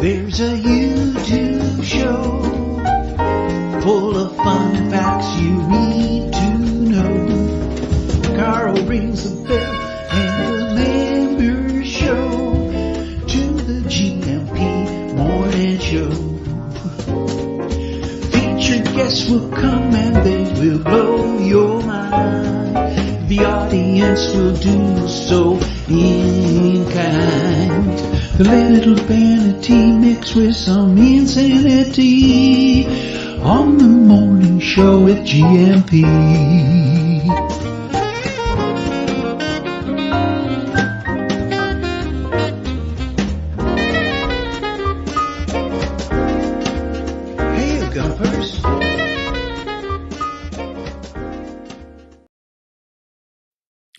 There's a YouTube show full of fun facts you need to know. Carl rings the bell and the members show to the GMP Morning Show. Featured guests will come and they will blow your mind. The audience will do so in kind. A little vanity mixed with some insanity on the morning show with GMP. Hey, Gumpers.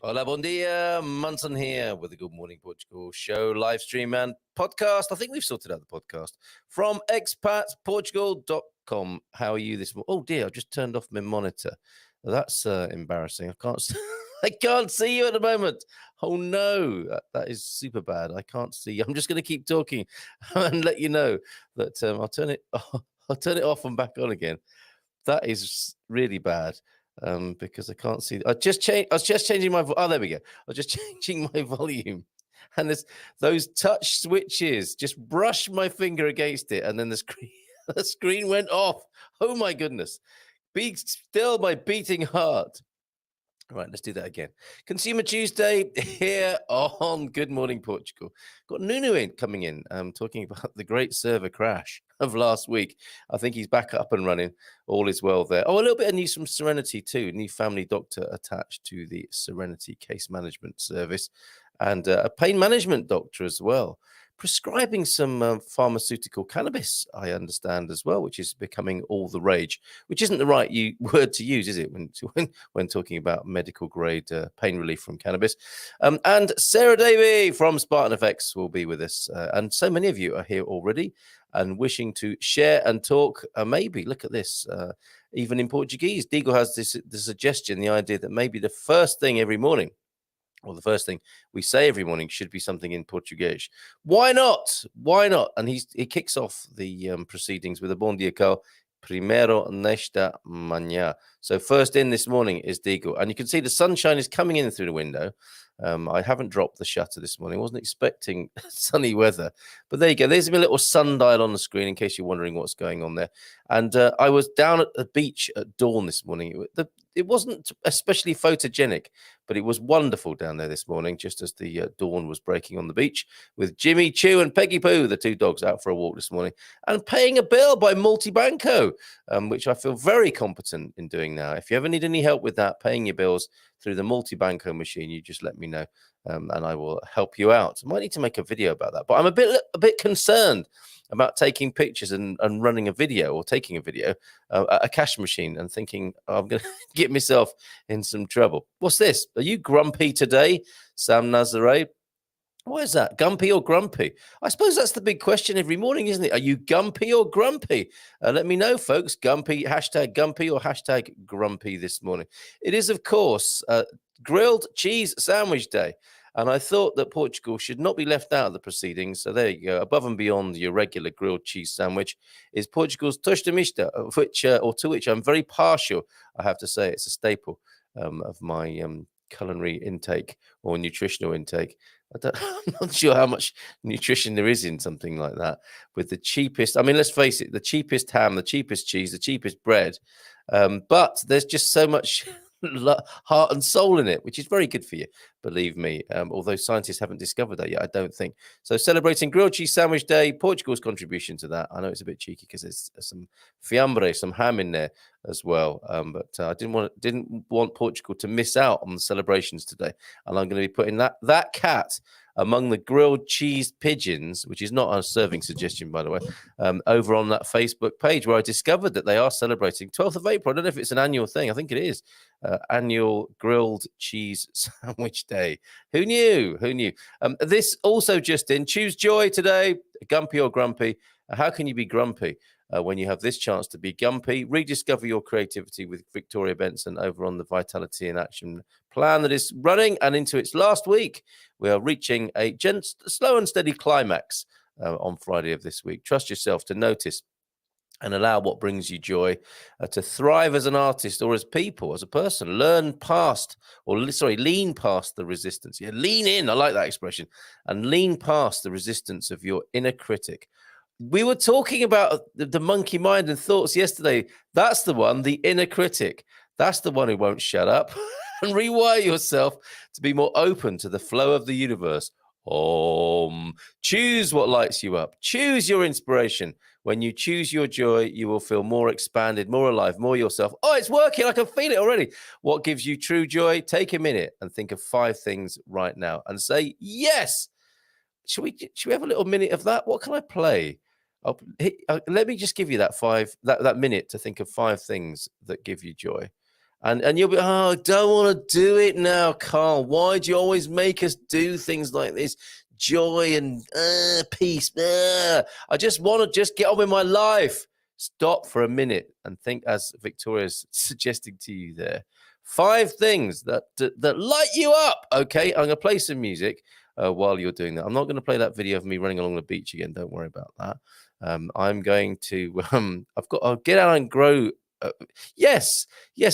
Hola, bon dia. Munson here with the Good Morning Portugal show, live stream and podcast. I think we've sorted out the podcast from expatsportugal.com. How are you this morning? Oh dear, I've just turned off my monitor. That's embarrassing. I can't see you at the moment. Oh no, that is super bad. I can't see you. I'm just going to keep talking and let you know that I'll turn it off and back on again. That is really bad. Because I can't see. I was just changing my. Oh, there we go. I was just changing my volume, and those touch switches just brushed my finger against it, and then the screen went off. Oh my goodness! Be still, my beating heart. Right, let's do that again. Consumer Tuesday here on Good Morning Portugal. Got Nuno coming in, talking about the great server crash of last week. I think he's back up and running. All is well there. Oh, a little bit of news from Serenity too. New family doctor attached to the Serenity case management service, and a pain management doctor as well, prescribing some pharmaceutical cannabis, I understand as well, which is becoming all the rage, which isn't the right word to use, is it, when talking about medical grade pain relief from cannabis. And Sarah Davey from Spartan FX will be with us. And so many of you are here already and wishing to share and talk. Maybe, look at this, even in Portuguese. Diego has the suggestion, the idea that maybe the first thing every morning, or the first thing we say every morning, should be something in Portuguese. Why not? Why not? And he kicks off the proceedings with a bom dia, Carl. Primero nesta manhã. So first in this morning is Diego. And you can see the sunshine is coming in through the window. I haven't dropped the shutter this morning. I wasn't expecting sunny weather. But there you go. There's a little sundial on the screen in case you're wondering what's going on there. And I was down at the beach at dawn this morning. It wasn't especially photogenic, but it was wonderful down there this morning, just as the dawn was breaking on the beach, with Jimmy Choo and Peggy Poo, the two dogs, out for a walk this morning, and paying a bill by Multibanco, which I feel very competent in doing now. If you ever need any help with that, paying your bills through the Multibanco machine, you just let me know, and I will help you out. I might need to make a video about that, but I'm a bit concerned about taking pictures and running a video, or taking a video at a cash machine, and thinking, oh, I'm going to get myself in some trouble. What's this? Are you grumpy today, Sam Nazare? What is that? Gumpy or grumpy? I suppose that's the big question every morning, isn't it? Are you gumpy or grumpy? Let me know, folks. Gumpy, hashtag gumpy or hashtag grumpy this morning. It is, of course, grilled cheese sandwich day. And I thought that Portugal should not be left out of the proceedings. So there you go. Above and beyond your regular grilled cheese sandwich is Portugal's tosta mista, to which I'm very partial. I have to say, it's a staple of my culinary intake or nutritional intake. I'm not sure how much nutrition there is in something like that. With the cheapest, I mean, let's face it, the cheapest ham, the cheapest cheese, the cheapest bread. But there's just so much heart and soul in it, which is very good for you, believe me, although scientists haven't discovered that yet, I don't think. So celebrating grilled cheese sandwich day, Portugal's contribution to that. I know it's a bit cheeky because there's some fiambre, some ham in there as well, but I didn't want Portugal to miss out on the celebrations today, and I'm going to be putting that cat among the grilled cheese pigeons, which is not a serving suggestion, by the way, over on that Facebook page, where I discovered that they are celebrating 12th of April. I don't know if it's an annual thing. I think it is. Annual grilled cheese sandwich day. Who knew? Who knew? This also just in. Choose joy today. Gumpy or grumpy? How can you be grumpy when you have this chance to be gumpy? Rediscover your creativity with Victoria Benson over on the Vitality in Action plan that is running and into its last week. We are reaching a slow and steady climax on Friday of this week. Trust yourself to notice and allow what brings you joy, to thrive as an artist or as people, as a person. Lean past the resistance. Yeah, lean in. I like that expression. And lean past the resistance of your inner critic. We were talking about the monkey mind and thoughts yesterday. That's the one, the inner critic. That's the one who won't shut up. And rewire yourself to be more open to the flow of the universe. Choose what lights you up. Choose your inspiration. When you choose your joy, you will feel more expanded, more alive, more yourself. Oh, it's working. I can feel it already. What gives you true joy? Take a minute and think of 5 things right now and say, yes. Should we have a little minute of that? What can I play? Let me just give you that minute to think of 5 things that give you joy. And you'll be, I don't want to do it now, Carl. Why do you always make us do things like this? Joy and peace. I just want to get on with my life. Stop for a minute and think, as Victoria's suggesting to you there. 5 things that light you up. Okay, I'm going to play some music while you're doing that. I'm not going to play that video of me running along the beach again. Don't worry about that. I'm going to. I'll get out and grow. Yes,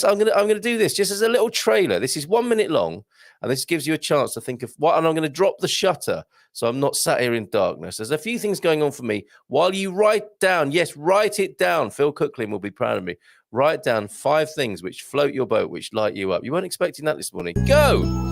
I'm gonna do this just as a little trailer. This is 1 minute long, and this gives you a chance to think of what. And I'm going to drop the shutter, so I'm not sat here in darkness. There's a few things going on for me while you write down. Yes, write it down. Phil Cooklin will be proud of me. Write down 5 things which float your boat, which light you up. You weren't expecting that this morning. Go.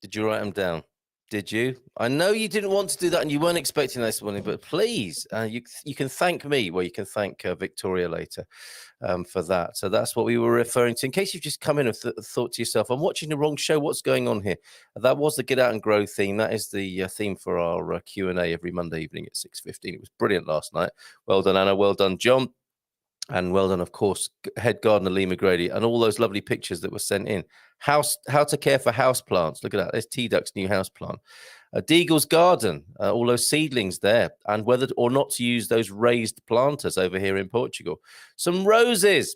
Did you write them down? Did you? I know you didn't want to do that and you weren't expecting this morning, but please, you can thank me. Well, you can thank Victoria later for that. So that's what we were referring to. In case you've just come in and thought to yourself, I'm watching the wrong show. What's going on here? That was the Get Out and Grow theme. That is the theme for our Q&A every Monday evening at 6:15. It was brilliant last night. Well done, Anna. Well done, John. And well done, of course, head gardener Lee McGrady, and all those lovely pictures that were sent in. How to care for house plants. Look at that. There's T-Duck's new house plant. Deagle's garden, all those seedlings there, and whether or not to use those raised planters over here in Portugal. Some roses.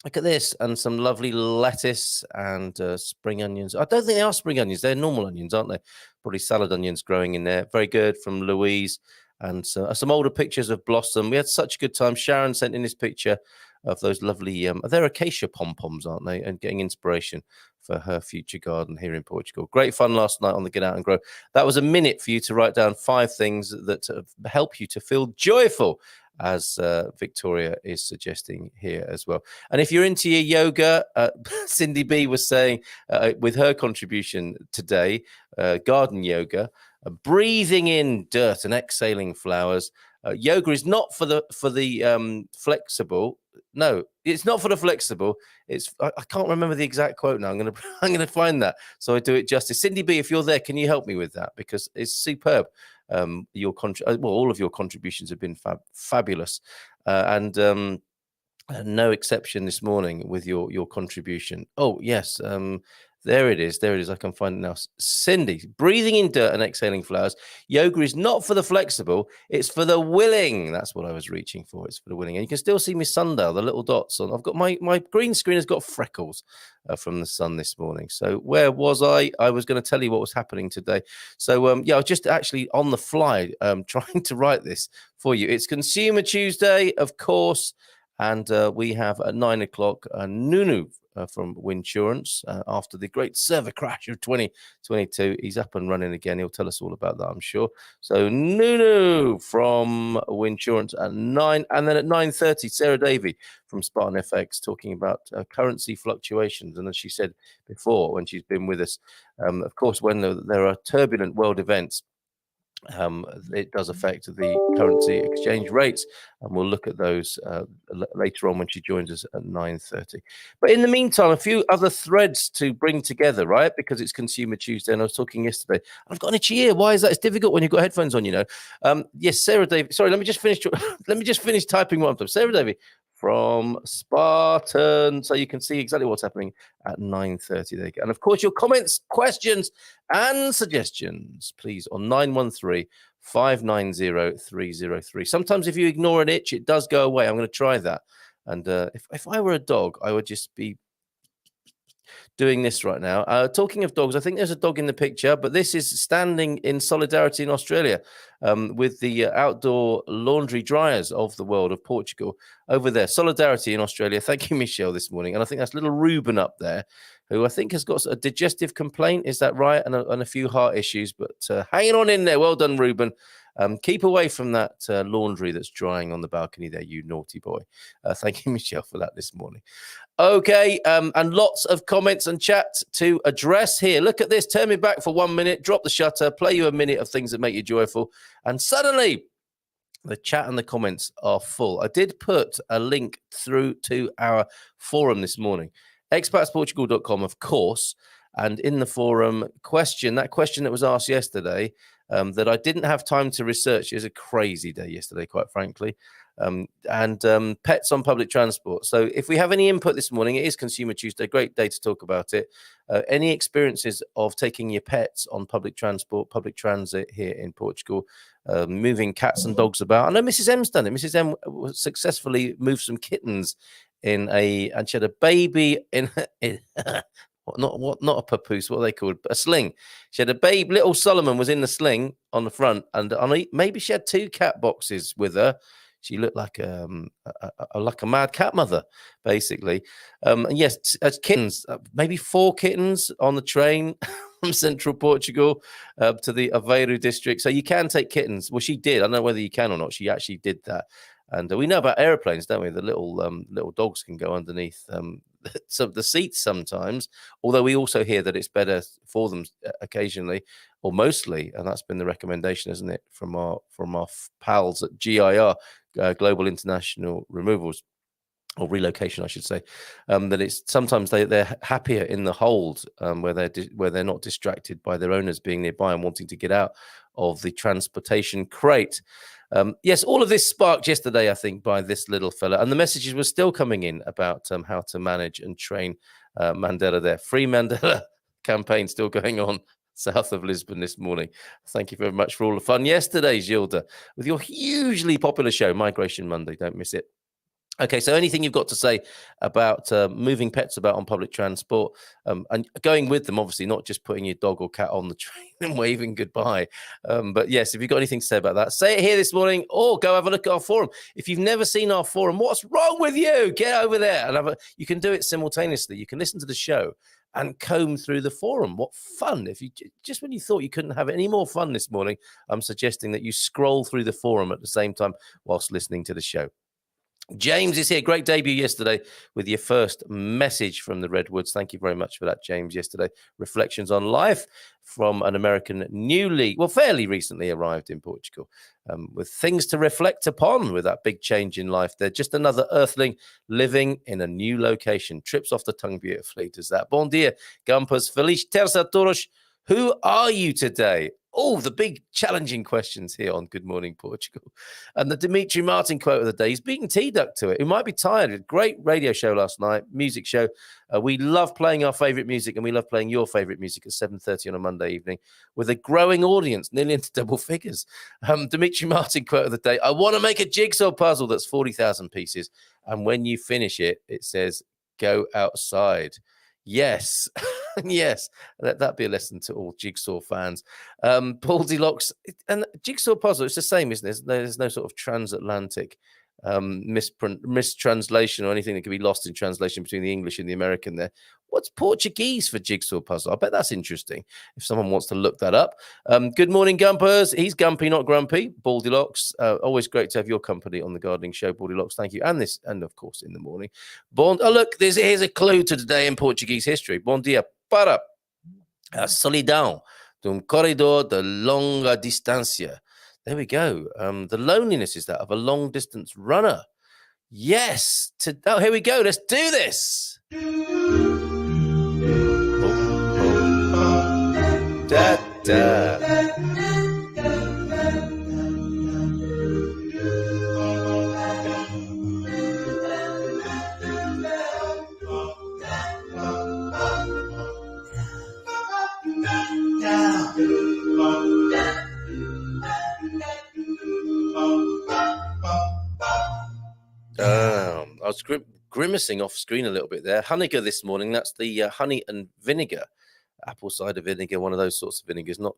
Look at this, and some lovely lettuce and spring onions. I don't think they are spring onions. They're normal onions, aren't they? Probably salad onions growing in there. Very good from Louise. And some older pictures of blossom. We had such a good time. Sharon sent in this picture of those lovely, they're acacia pom-poms, aren't they? And getting inspiration for her future garden here in Portugal. Great fun last night on the Get Out and Grow. That was a minute for you to write down 5 things that help you to feel joyful, as Victoria is suggesting here as well. And if you're into your yoga, Cindy B was saying with her contribution today, garden yoga, breathing in dirt and exhaling flowers. Yoga is not for the flexible. No, it's not for the flexible. It's I can't remember the exact quote now. I'm gonna find that so I do it justice. Cindy B, if you're there, can you help me with that, because it's superb. All of your contributions have been fabulous, and no exception this morning with your contribution. Oh yes, there it is. I can find it now. Cindy, breathing in dirt and exhaling flowers. Yoga is not for the flexible. It's for the willing. That's what I was reaching for. It's for the willing. And you can still see my sundial, the little dots on. I've got my green screen has got freckles from the sun this morning. So where was I? I was going to tell you what was happening today. So I was just actually on the fly trying to write this for you. It's Consumer Tuesday, of course. And we have at 9 o'clock Nunu from Winsurance after the great server crash of 2022. He's up and running again. He'll tell us all about that, I'm sure. So Nunu from Winsurance at 9, and then at 9:30, Sarah Davey from Spartan FX talking about currency fluctuations. And as she said before, when she's been with us, of course, when there are turbulent world events, it does affect the currency exchange rates, and we'll look at those later on when she joins us at 9:30. But in the meantime, a few other threads to bring together, right? Because it's Consumer Tuesday, and I was talking yesterday. I've got an itchy ear. Why is that? It's difficult when you've got headphones on, you know. Yes, Sarah Davey. Sorry, let me just finish. Let me just finish typing what I'm doing. Sarah Davey from Spartan, so you can see exactly what's happening at 9:30. There you go. And of course, your comments, questions, and suggestions, please, on 913-590-303. Sometimes if you ignore an itch, it does go away. I'm going to try that. And if I were a dog, I would just be doing this right now. Talking of dogs, I think there's a dog in the picture, but this is standing in solidarity in Australia with the outdoor laundry dryers of the world of Portugal over there. Solidarity in Australia. Thank you, Michelle, this morning. And I think that's little Ruben up there, who I think has got a digestive complaint. Is that right? And a few heart issues, but hanging on in there. Well done, Ruben. Keep away from that laundry that's drying on the balcony there, you naughty boy. Thank you, Michelle, for that this morning. Okay, and lots of comments and chat to address here. Look at this. Turn me back for 1 minute, drop the shutter, play you a minute of things that make you joyful, and suddenly the chat and the comments are full. I did put a link through to our forum this morning, expatsportugal.com, of course, and in the forum that question that was asked yesterday, that I didn't have time to research. It was a crazy day yesterday, quite frankly. And pets on public transport. So if we have any input this morning, it is Consumer Tuesday, great day to talk about it. Any experiences of taking your pets on public transport, public transit here in Portugal, moving cats and dogs about? I know Mrs. M's done it. Mrs. M successfully moved some kittens and she had a baby in not a papoose, what are they called? A sling. She had a babe, little Solomon was in the sling on the front, and maybe she had 2 cat boxes with her. She looked like a mad cat mother, basically. And yes, as kittens, maybe 4 kittens on the train from central Portugal to the Aveiro district. So you can take kittens. Well, she did. I don't know whether you can or not. She actually did that. And we know about airplanes, don't we? The little dogs can go underneath the seats sometimes. Although we also hear that it's better for them occasionally, or mostly, and that's been the recommendation, isn't it, from our pals at GIR, Global International Removals, or relocation, I should say, that it's sometimes they're happier in the hold where they're not distracted by their owners being nearby and wanting to get out of the transportation crate. Yes, all of this sparked yesterday, I think, by this little fella, and the messages were still coming in about how to manage and train Mandela there. Free Mandela campaign still going on south of Lisbon this morning. Thank you very much for all the fun yesterday, Gilda, with your hugely popular show, Migration Monday. Don't miss it. Okay, so anything you've got to say about moving pets about on public transport and going with them, obviously, not just putting your dog or cat on the train and waving goodbye. But yes, if you've got anything to say about that, say it here this morning, or go have a look at our forum. If you've never seen our forum, what's wrong with you? Get over there and you can do it simultaneously. You can listen to the show and comb through the forum. What fun. If you just when you thought you couldn't have any more fun this morning, I'm suggesting that you scroll through the forum at the same time whilst listening to the show. James is here. Great debut yesterday with your first message from the Redwoods. Thank you very much for that, James, yesterday. Reflections on life from an American fairly recently arrived in Portugal, with things to reflect upon with that big change in life. They're just another earthling living in a new location. Trips off the tongue beautifully, does that. Bom dia, Gampas. Feliz terça a todos. Who are you today? Oh, the big challenging questions here on Good Morning Portugal. And the Dimitri Martin quote of the day, he's beaten T-Duck to it. He might be tired. A great radio show last night, music show. We love playing our favourite music, and we love playing your favourite music at 7:30 on a Monday evening with a growing audience, nearly into double figures. Dimitri Martin quote of the day, I want to make a jigsaw puzzle that's 40,000 pieces. And when you finish it, it says, go outside. Yes. Yes, let that be a lesson to all jigsaw fans. Paul Deluxe, and jigsaw puzzle, it's the same, isn't it? There's no sort of transatlantic mistranslation or anything that could be lost in translation between the English and the American there. What's Portuguese for jigsaw puzzle? I bet that's interesting if someone wants to look that up. Good morning, Gumpers. He's Gumpy, not Grumpy. Baldylocks. Always great to have your company on the gardening show, Baldylocks. Thank you. And of course, in the morning. Look, here's a clue to today in Portuguese history. Bom dia para a solidão de corredor de longa distância. There we go. The loneliness is that of a long distance runner. Yes. Here we go. Let's do this. Da, da. I was grimacing off screen a little bit there. Honeygah this morning. That's the honey and vinegar, apple cider vinegar, one of those sorts of vinegars, not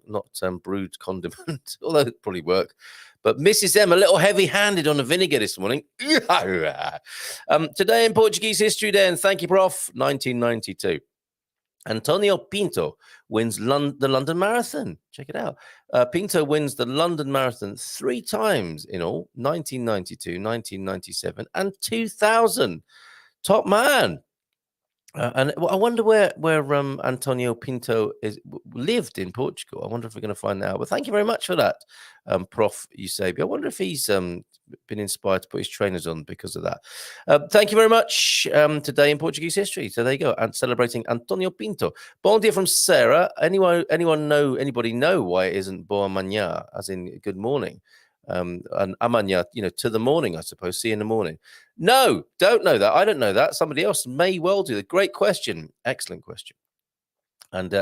brewed condiment, although it probably work. But Mrs. M, a little heavy-handed on the vinegar this morning. Today in Portuguese history, then, thank you, Prof. 1992. Antonio Pinto wins the London Marathon. Check it out. Pinto wins the London Marathon 3 times in all, 1992, 1997, and 2000. Top man. And I wonder where Antonio Pinto lived in Portugal. I wonder if we're going to find out. But thank you very much for that, Prof. Eusebi. I wonder if he's been inspired to put his trainers on because of that. Thank you very much. Today in Portuguese history. So there you go. And celebrating Antonio Pinto. Bom dia from Sarah. Anybody know why it isn't boa manhã, as in good morning? And amanhã, to the morning, I suppose. See you in the morning. No, don't know that. I don't know that. Somebody else may well do. Great question. Excellent question. And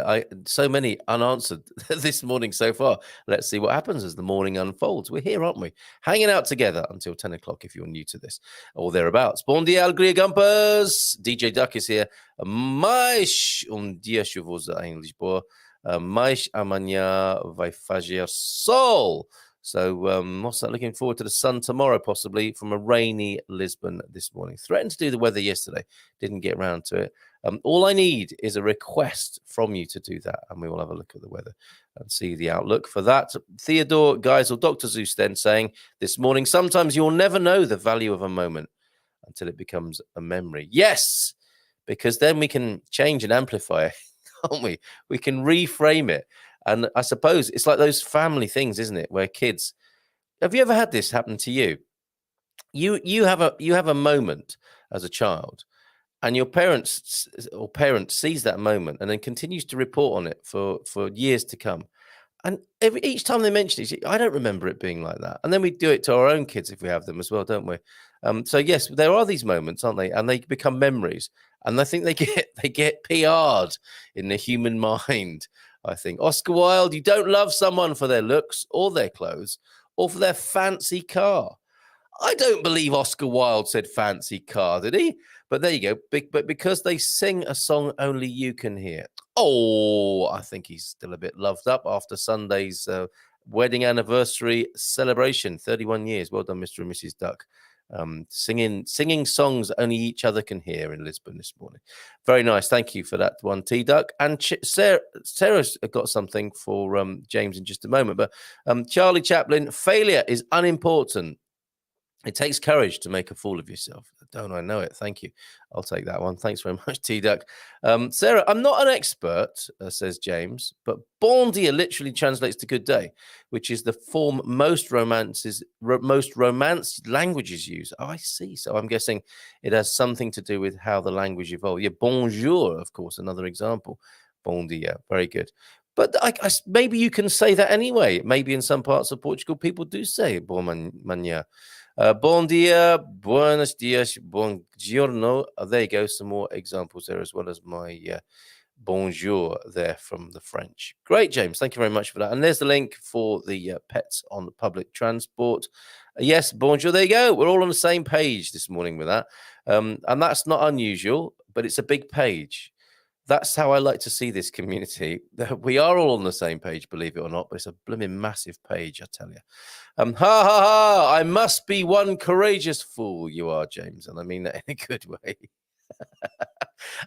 so many unanswered this morning so far. Let's see what happens as the morning unfolds. We're here, aren't we? Hanging out together until 10 o'clock if you're new to this or thereabouts. Bom dia, alegria, Gumpers. DJ Duck is here. Mais dia chuvoso em Lisboa. Mais amanhã vai fazer sol. So what's that? Looking forward to the sun tomorrow, possibly, from a rainy Lisbon this morning. Threatened to do the weather yesterday. Didn't get around to it. All I need is a request from you to do that, and we will have a look at the weather and see the outlook for that. Theodore Geisel, Dr. Zeus then saying this morning, sometimes you'll never know the value of a moment until it becomes a memory. Yes, because then we can change and amplify it, can't we? We can reframe it. And I suppose it's like those family things, isn't it? Where kids, have you ever had this happen to you? You have a moment as a child, and your parent sees that moment and then continues to report on it for years to come. And each time they mention it, I don't remember it being like that. And then we do it to our own kids if we have them as well, don't we? So yes, there are these moments, aren't they? And they become memories. And I think they get PR'd in the human mind. I think Oscar Wilde, you don't love someone for their looks or their clothes or for their fancy car. I don't believe Oscar Wilde said fancy car, did he? But there you go. But because they sing a song only you can hear. Oh, I think he's still a bit loved up after Sunday's wedding anniversary celebration. 31 years. Well done, Mr. and Mrs. Duck. Singing songs only each other can hear in Lisbon this morning. Very nice. Thank you for that one, T-Duck. And Sarah's got something for James in just a moment. But Charlie Chaplin, failure is unimportant. It takes courage to make a fool of yourself. Don't I know it? Thank you. I'll take that one. Thanks very much, T-Duck. Sarah, I'm not an expert, says James, but bon dia literally translates to good day, which is the form most romanced languages use. Oh, I see. So I'm guessing it has something to do with how the language evolved. Yeah, bonjour, of course, another example. Bon dia. Very good. But maybe you can say that anyway. Maybe in some parts of Portugal, people do say bon manhã. Bon dia, buenos dias, bom giorno. There you go. Some more examples there, as well as my bonjour there from the French. Great, James. Thank you very much for that. And there's the link for the pets on the public transport. Yes, bonjour. There you go. We're all on the same page this morning with that. And that's not unusual, but it's a big page. That's how I like to see this community. We are all on the same page, believe it or not, but it's a blooming massive page, I tell you. Ha ha ha! I must be one courageous fool. You are, James, and I mean that in a good way.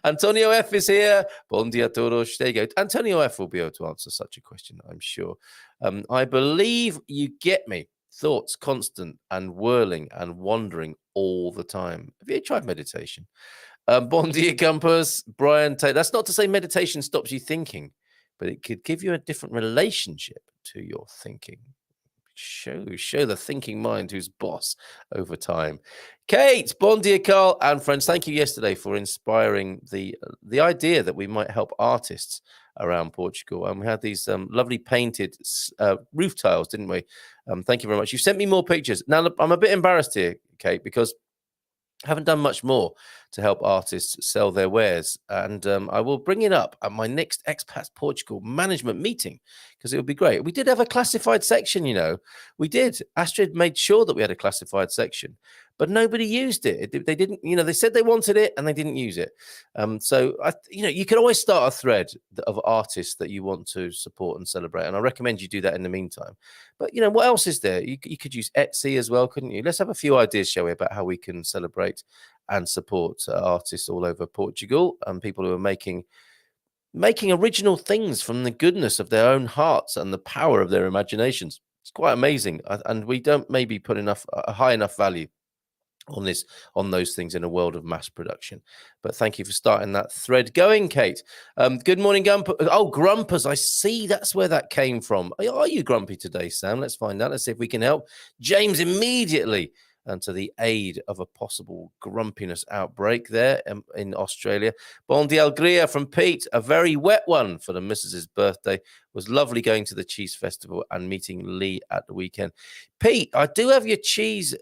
Antonio F is here. Bon dia todos. There you go. Antonio F will be able to answer such a question, I'm sure. I believe you get me. Thoughts constant and whirling and wandering all the time. Have you tried meditation? Bon dia, Gumpers. Brian Tate. That's not to say meditation stops you thinking, but it could give you a different relationship to your thinking. Show the thinking mind who's boss over time. Kate, bon dia, Carl, and friends. Thank you yesterday for inspiring the idea that we might help artists around Portugal. And we had these lovely painted roof tiles, didn't we? Thank you very much. You sent me more pictures. Now, I'm a bit embarrassed here, Kate, because I haven't done much more to help artists sell their wares. And I will bring it up at my next Expats Portugal management meeting because it would be great. We did have a classified section, you know. We did. Astrid made sure that we had a classified section, but nobody used it. They didn't, you know, they said they wanted it and they didn't use it. So, you can always start a thread of artists that you want to support and celebrate. And I recommend you do that in the meantime. But, you know, what else is there? You could use Etsy as well, couldn't you? Let's have a few ideas, shall we, about how we can celebrate and support artists all over Portugal and people who are making original things from the goodness of their own hearts and the power of their imaginations. It's quite amazing. And we don't maybe put a high enough value on those things in a world of mass production. But thank you for starting that thread going, Kate. Good morning, Grumpers. I see that's where that came from. Are you grumpy today, Sam? Let's find out. Let's see if we can help James immediately and to the aid of a possible grumpiness outbreak there in Australia. Bon dia alegria from Pete, a very wet one for the missus's birthday. It was lovely going to the cheese festival and meeting Lee at the weekend. Pete, I do have your cheese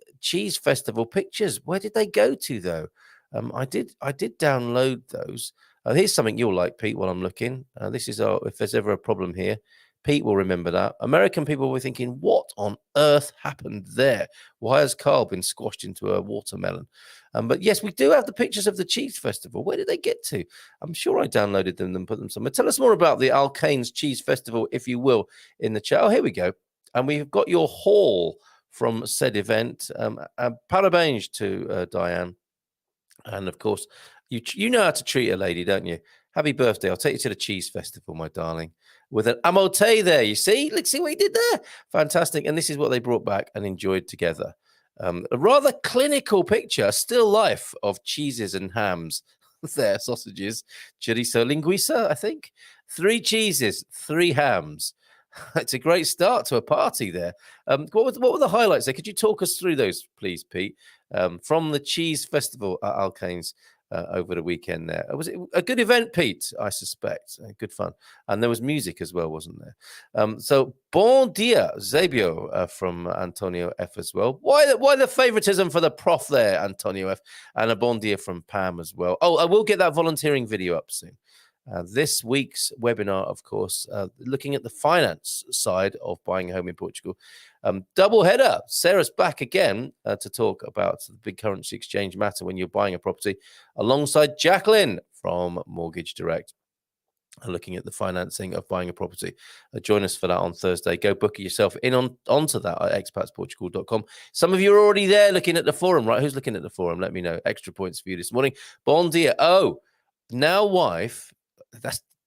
festival pictures. Where did they go to, though? I did download those. Here's something you'll like, Pete, while I'm looking. This is if there's ever a problem here. Pete will remember that. American people were thinking, what on earth happened there? Why has Carl been squashed into a watermelon? But yes, we do have the pictures of the Cheese Festival. Where did they get to? I'm sure I downloaded them and put them somewhere. Tell us more about the Alcane's Cheese Festival, if you will, in the chat. Oh, here we go. And we've got your haul from said event. Parabéns to Diane. And of course, you know how to treat a lady, don't you? Happy birthday. I'll take you to the Cheese Festival, my darling. With an amote there, you see? Let's see what he did there. Fantastic. And this is what they brought back and enjoyed together. A rather clinical picture, still life of cheeses and hams. There, sausages, chorizo linguiça, I think. 3 cheeses, 3 hams. It's a great start to a party there. What were the highlights there? Could you talk us through those, please, Pete? From the Cheese Festival at Alcane's over the weekend there. Was it a good event, Pete? I suspect. Good fun. And there was music as well, wasn't there? So, bon dia, Zabio from Antonio F as well. Why the favoritism for the prof there, Antonio F? And a bon dia from Pam as well. Oh, I will get that volunteering video up soon. This week's webinar, of course, looking at the finance side of buying a home in Portugal. Double header. Sarah's back again to talk about the big currency exchange matter when you're buying a property, alongside Jacqueline from Mortgage Direct, looking at the financing of buying a property. Join us for that on Thursday. Go book yourself in onto that at expatsportugal.com. Some of you are already there looking at the forum, right? Who's looking at the forum? Let me know. Extra points for you this morning. Bon dia. Oh, now wife.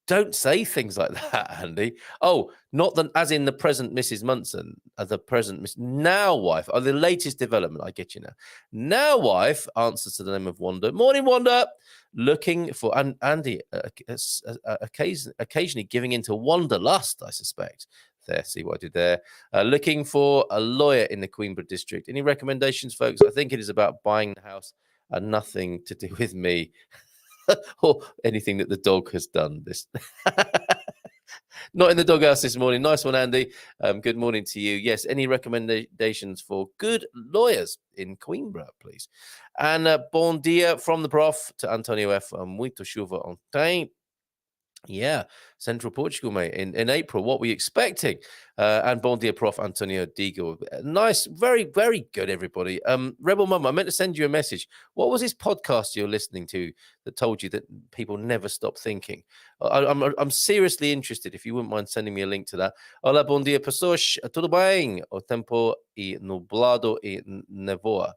Don't say things like that, Andy. Oh, not the, as in the present Mrs. Munson, the present Miss now wife. Oh, the latest development. I get you now. Now wife answers to the name of Wanda. Morning, Wanda. Looking for and Andy occasionally giving into wanderlust, I suspect. There, see what I did there. Looking for a lawyer in the Queenborough district. Any recommendations, folks? I think it is about buying the house and nothing to do with me. Or anything that the dog has done. This not in the doghouse this morning. Nice one, Andy. Good morning to you. Yes, any recommendations for good lawyers in Queenborough, please? And bon dia from the prof to Antonio F. Muito chuva ontem. Yeah, Central Portugal, mate, in April. What were you expecting? And bon dia, Prof. Antonio Digo. Nice, very, very good, everybody. Rebel Mum, I meant to send you a message. What was this podcast you're listening to that told you that people never stop thinking? I'm seriously interested. If you wouldn't mind sending me a link to that. Hola, bon dia, pessoas. Tudo bem? O tempo e nublado e nevoa.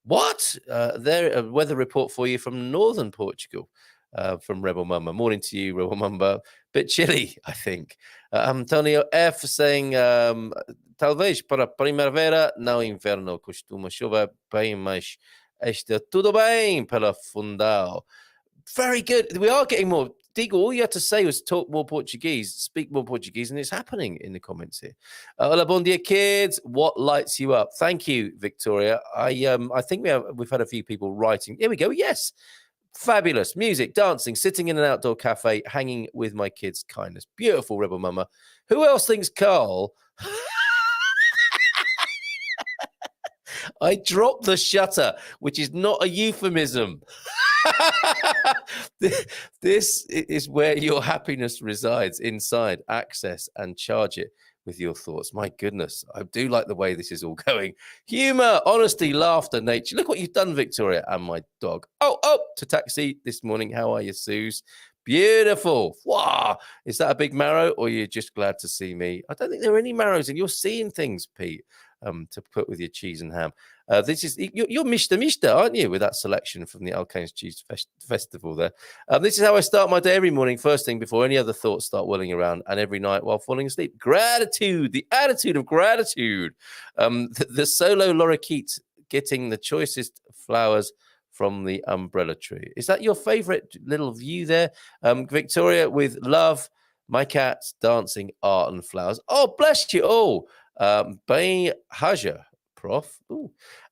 What? There, a weather report for you from northern Portugal. From Rebel Mumba. Morning to you, Rebel Mumba. Bit chilly, I think. Antonio F saying, talvez para primavera, não inverno, costuma chover bem, mas está tudo bem pela Fundal. Very good. We are getting more. Digo, all you had to say was talk more Portuguese, speak more Portuguese, and it's happening in the comments here. Hola, bon dia, kids. What lights you up? Thank you, Victoria. I think we've had a few people writing. Here we go. Yes. Fabulous music, dancing, sitting in an outdoor cafe, hanging with my kids. Kindness. Beautiful, Rebel Mama. Who else thinks Carl? I dropped the shutter, which is not a euphemism. This is where your happiness resides, inside. Access and charge it with your thoughts. My goodness, I do like the way this is all going. Humor, honesty, laughter, nature. Look what you've done, Victoria, and my dog. Oh, to taxi this morning. How are you, Suze? Beautiful. Wow. Is that a big marrow, or you're just glad to see me? I don't think there are any marrows, and you're seeing things, Pete, to put with your cheese and ham. This is you're Mishta, aren't you, with that selection from the Alkanes Cheese Festival there. This is how I start my day every morning, first thing before any other thoughts start whirling around, and every night while falling asleep. Gratitude, the attitude of gratitude. The solo lorikeet getting the choicest flowers from the umbrella tree. Is that your favorite little view there? Victoria with love, my cats, dancing, art, and flowers. Oh, bless you all. Bay Haja, Prof.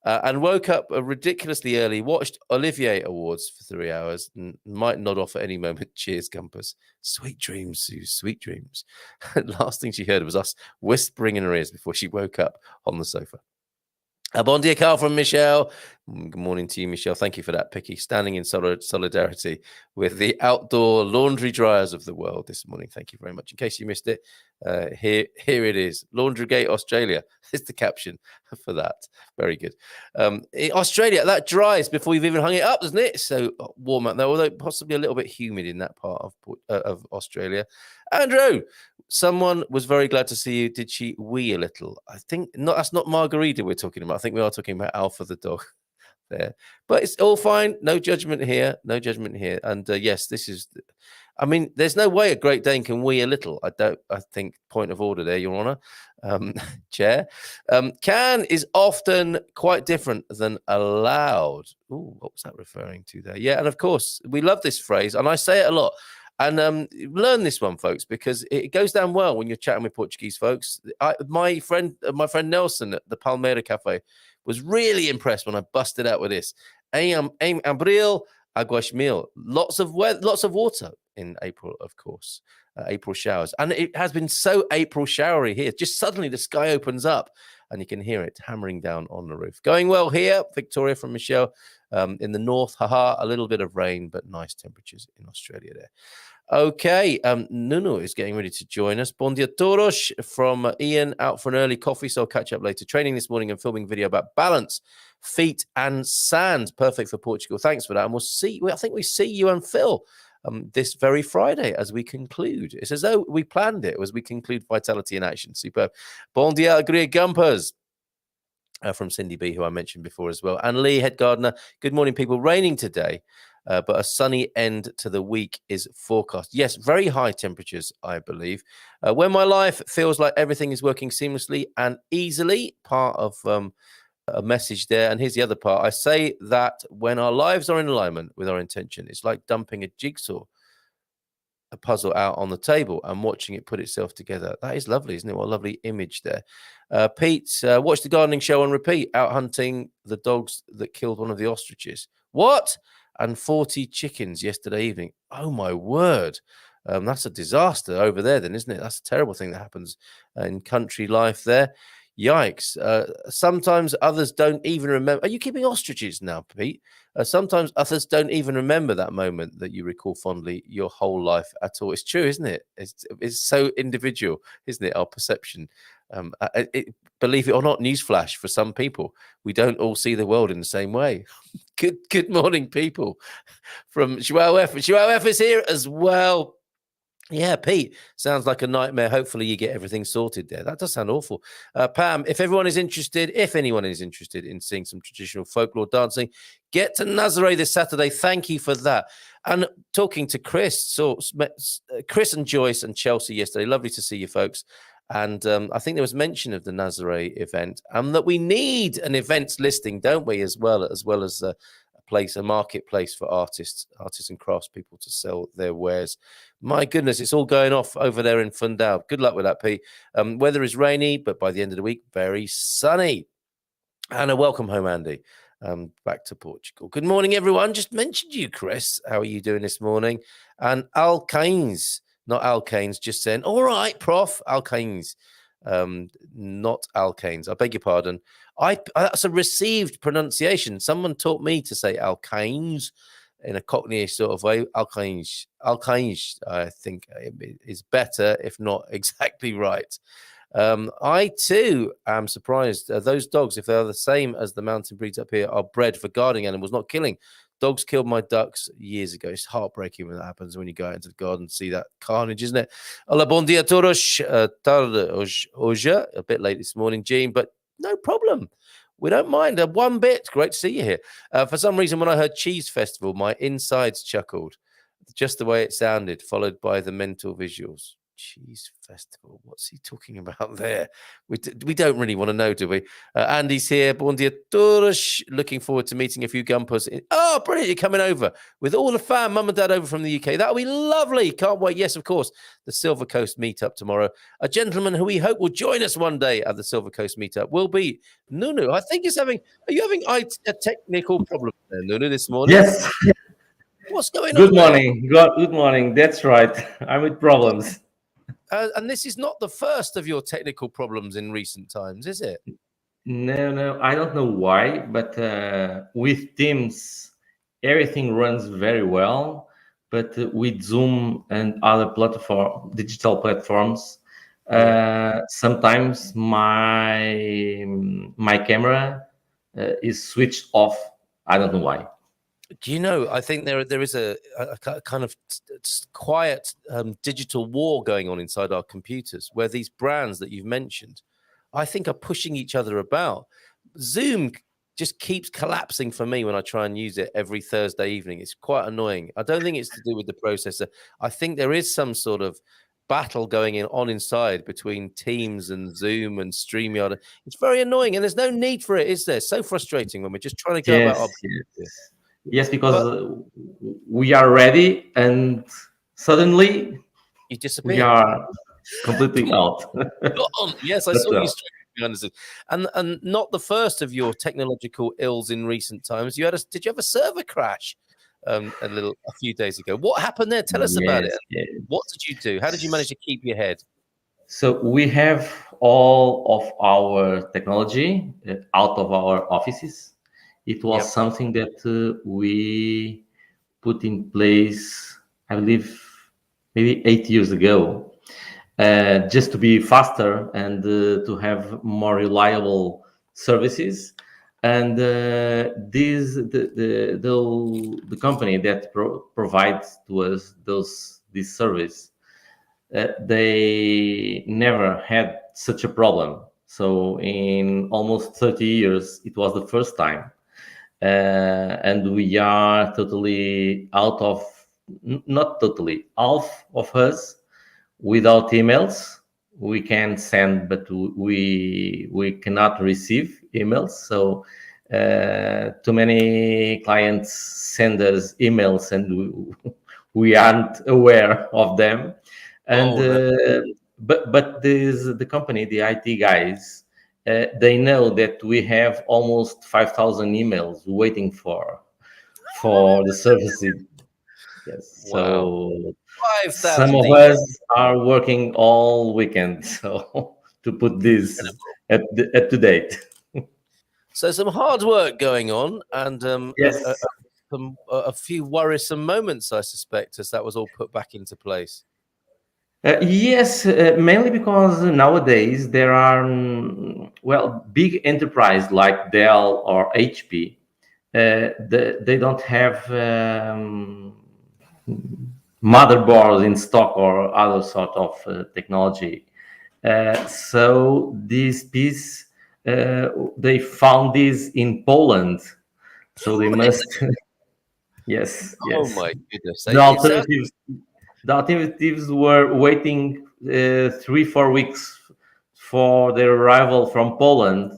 And woke up ridiculously early, watched Olivier Awards for 3 hours, and might nod off at any moment. Cheers, Gumpers. Sweet dreams, Sue, sweet dreams. Last thing she heard was us whispering in her ears before she woke up on the sofa. Bon dia, Carl from Michelle. Good morning to you, Michelle. Thank you for that, Picky. Standing in solidarity with the outdoor laundry dryers of the world this morning. Thank you very much. In case you missed it, here it is. Laundrygate Australia is the caption for that. Very good. In Australia, that dries before you've even hung it up, doesn't it? So warm up there, although possibly a little bit humid in that part of Australia. Andrew, someone was very glad to see you. Did she wee a little? I think not. That's not Margarita we're talking about. I think we are talking about Alpha the dog there. But it's all fine. No judgment here. No judgment here. And yes, this is... I mean, there's no way a Great Dane can wee a little. I think, point of order there, Your Honour. Chair. Can is often quite different than allowed. Ooh, what was that referring to there? Yeah, and of course, we love this phrase, and I say it a lot. And learn this one, folks, because it goes down well when you're chatting with Portuguese folks. My friend Nelson at the Palmeira Cafe was really impressed when I busted out with this. Em abril, aguas mil. Lots of water in April, of course. April showers. And it has been so April showery here. Just suddenly the sky opens up and you can hear it hammering down on the roof. Going well here, Victoria from Michelle. In the north, a little bit of rain, but nice temperatures in Australia there. Okay, Nuno is getting ready to join us. Bon dia todos from Ian, out for an early coffee, so I'll catch up later. Training this morning and filming video about balance, feet and sand. Perfect for Portugal. Thanks for that. And we'll see, I think we see you and Phil this very Friday as we conclude. It's as though we planned it as we conclude Vitality in Action. Superb. Bon dia, Great Gumpers. From Cindy B, who I mentioned before as well. And Lee, head gardener. Good morning, people. Raining today, but a sunny end to the week is forecast. Yes, very high temperatures, I believe. When my life feels like everything is working seamlessly and easily, part of a message there. And here's the other part. I say that when our lives are in alignment with our intention, it's like dumping a jigsaw, a puzzle out on the table and watching it put itself together. That is lovely, isn't it? What a lovely image there. Pete, watch the gardening show on repeat. Out hunting the dogs that killed one of the ostriches. What? And 40 chickens yesterday evening. Oh, my word. That's a disaster over there then, isn't it? That's a terrible thing that happens in country life there. Yikes. Sometimes others don't even remember. Are you keeping ostriches now, Pete? Sometimes others don't even remember that moment that you recall fondly your whole life at all. It's true, isn't it? It's so individual, isn't it? Our perception. Believe it or not, newsflash for some people, we don't all see the world in the same way. Good morning, people. From Joao F. Joao F is here as well. Yeah, Pete, sounds like a nightmare. Hopefully you get everything sorted there. That does sound awful. Pam, if anyone is interested in seeing some traditional folklore dancing, get to Nazare this Saturday. Thank you for that. And talking to Chris, Chris and Joyce and Chelsea yesterday. Lovely to see you folks. And I think there was mention of the Nazare event and that we need an events listing, don't we, as well as a marketplace for artists and craftspeople to sell their wares. My goodness, it's all going off over there in Fundão. Good luck with that, Pete. Weather is rainy, but by the end of the week, very sunny. And a welcome home, Andy. Back to Portugal. Good morning, everyone. Just mentioned you, Chris. How are you doing this morning? And Alcaines, not Alcaines, just saying, all right, Prof, Alcaines. Not Alcanes. I beg your pardon. That's a received pronunciation. Someone taught me to say Alcanes in a Cockney sort of way. Alcanes, I think is better, if not exactly right. I too am surprised. Those dogs, if they are the same as the mountain breeds up here, are bred for guarding animals, not killing. Dogs killed my ducks years ago. It's heartbreaking when that happens, when you go out into the garden and see that carnage, isn't it? Hola, bon dia todos. Tarde hoje. A bit late this morning, Gene, but no problem. We don't mind one bit. Great to see you here. For some reason, when I heard Cheese Festival, my insides chuckled. Just the way it sounded, followed by the mental visuals. Cheese Festival. What's he talking about there? We don't really want to know, do we? Andy's here. Bon dia todos. Looking forward to meeting a few gumpers. Oh, brilliant. You're coming over with all the fam, mum and dad over from the UK. That'll be lovely. Can't wait. Yes, of course. The Silver Coast meetup tomorrow. A gentleman who we hope will join us one day at the Silver Coast meetup will be Nunu. I think are you having a technical problem there, Nunu, this morning? Yes. What's going on? Good morning. Good morning. That's right. I'm with problems. And this is not the first of your technical problems in recent times, is it? No. I don't know why, but with Teams, everything runs very well. But with Zoom and other digital platforms, sometimes my camera is switched off. I don't know why. Do you know, I think there is a kind of quiet digital war going on inside our computers where these brands that you've mentioned, I think, are pushing each other about. Zoom just keeps collapsing for me when I try and use it every Thursday evening. It's quite annoying. I don't think it's to do with the processor. I think there is some sort of battle going on inside between Teams and Zoom and StreamYard. It's very annoying, and there's no need for it, is there? So frustrating when we're just trying to go about our business. Yes, because we are ready, and suddenly you disappear. We are completely out. Yes, I saw you. And not the first of your technological ills in recent times. Did you have a server crash a few days ago? What happened there? Tell us about it. Yes. What did you do? How did you manage to keep your head? So we have all of our technology out of our offices. It was something that we put in place, I believe, maybe 8 years ago, just to be faster and to have more reliable services. And the company that provides to us this service, they never had such a problem. So in almost 30 years, it was the first time. And we are totally out of, not totally, half of us without emails. We can send, but we cannot receive emails. So too many clients send us emails and we aren't aware of them. And but the company, the IT guys, they know that we have almost 5,000 emails waiting for the services. Yes. Wow. So some of us are working all weekend. So to put this at to date. So some hard work going on, and Yes. a few worrisome moments, I suspect, as that was all put back into place. Yes, mainly because nowadays there are big enterprise like Dell or HP. They don't have motherboards in stock or other sort of technology. So this piece, they found this in Poland. So they must, yes, Oh yes. my goodness! The alternatives, the alternatives were waiting 3-4 weeks for their arrival from Poland,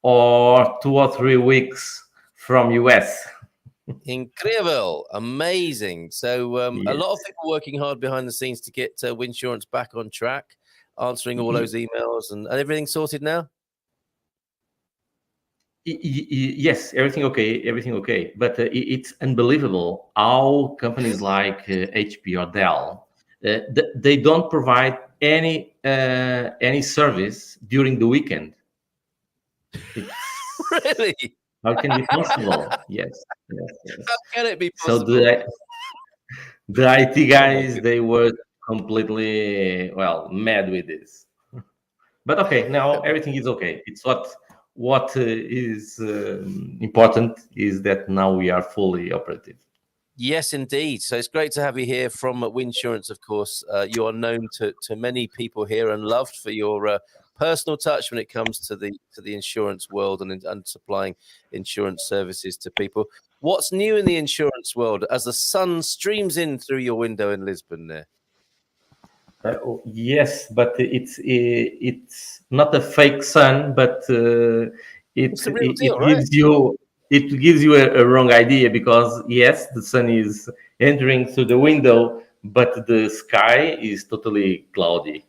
or 2 or 3 weeks from US. Incredible, amazing. So a Yes. lot of people working hard behind the scenes to get Winsurance back on track, answering all those emails and everything sorted now. Yes, everything okay. But it's unbelievable how companies like HP or Dell, they don't provide any service during the weekend. It's, Really? how can it be possible? Yes, yes. How can it be So possible? the IT Oh my guys, goodness. they were completely mad with this. But okay, now everything is okay. It's what is important is that now we are fully operative. Yes, indeed. So it's great to have you here from Winsurance, of course. You are known to many people here and loved for your personal touch when it comes to the insurance world and supplying insurance services to people. What's new in the insurance world as the sun streams in through your window in Lisbon there? Yes, but it's not a fake sun, but It's the real deal, right? it gives you a wrong idea, because yes, the sun is entering through the window, but the sky is totally cloudy.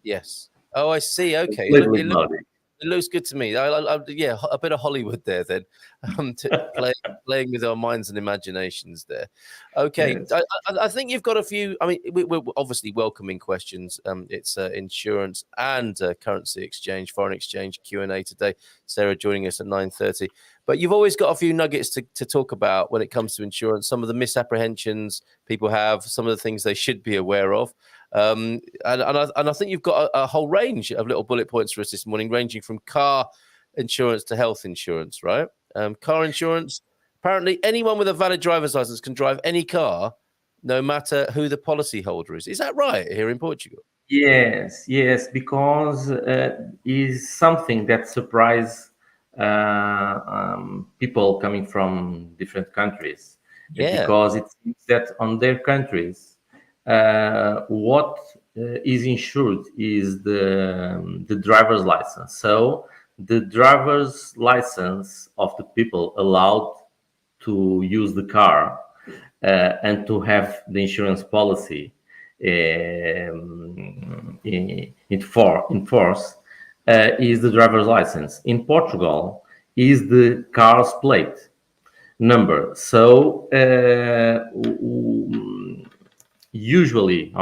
Yes. Oh, I see. Okay. Completely cloudy. It looks good to me. Yeah, a bit of Hollywood there then, playing with our minds and imaginations there. Okay, Yes. I think you've got a few. I mean, we're obviously welcoming questions. It's insurance and currency exchange, foreign exchange Q&A today. Sarah joining us at 9:30. But you've always got a few nuggets to talk about when it comes to insurance. Some of the misapprehensions people have, some of the things they should be aware of. And I think you've got a whole range of little bullet points for us this morning, ranging from car insurance to health insurance, right? Car insurance, apparently anyone with a valid driver's license can drive any car, no matter who the policy holder is. Is that right here in Portugal? Yes, because is something that surprise people coming from different countries. Yeah. Because it seems that on their countries, what is insured is the driver's license. So the driver's license of the people allowed to use the car and to have the insurance policy in force is the driver's license. In Portugal, is the car's plate number. So usually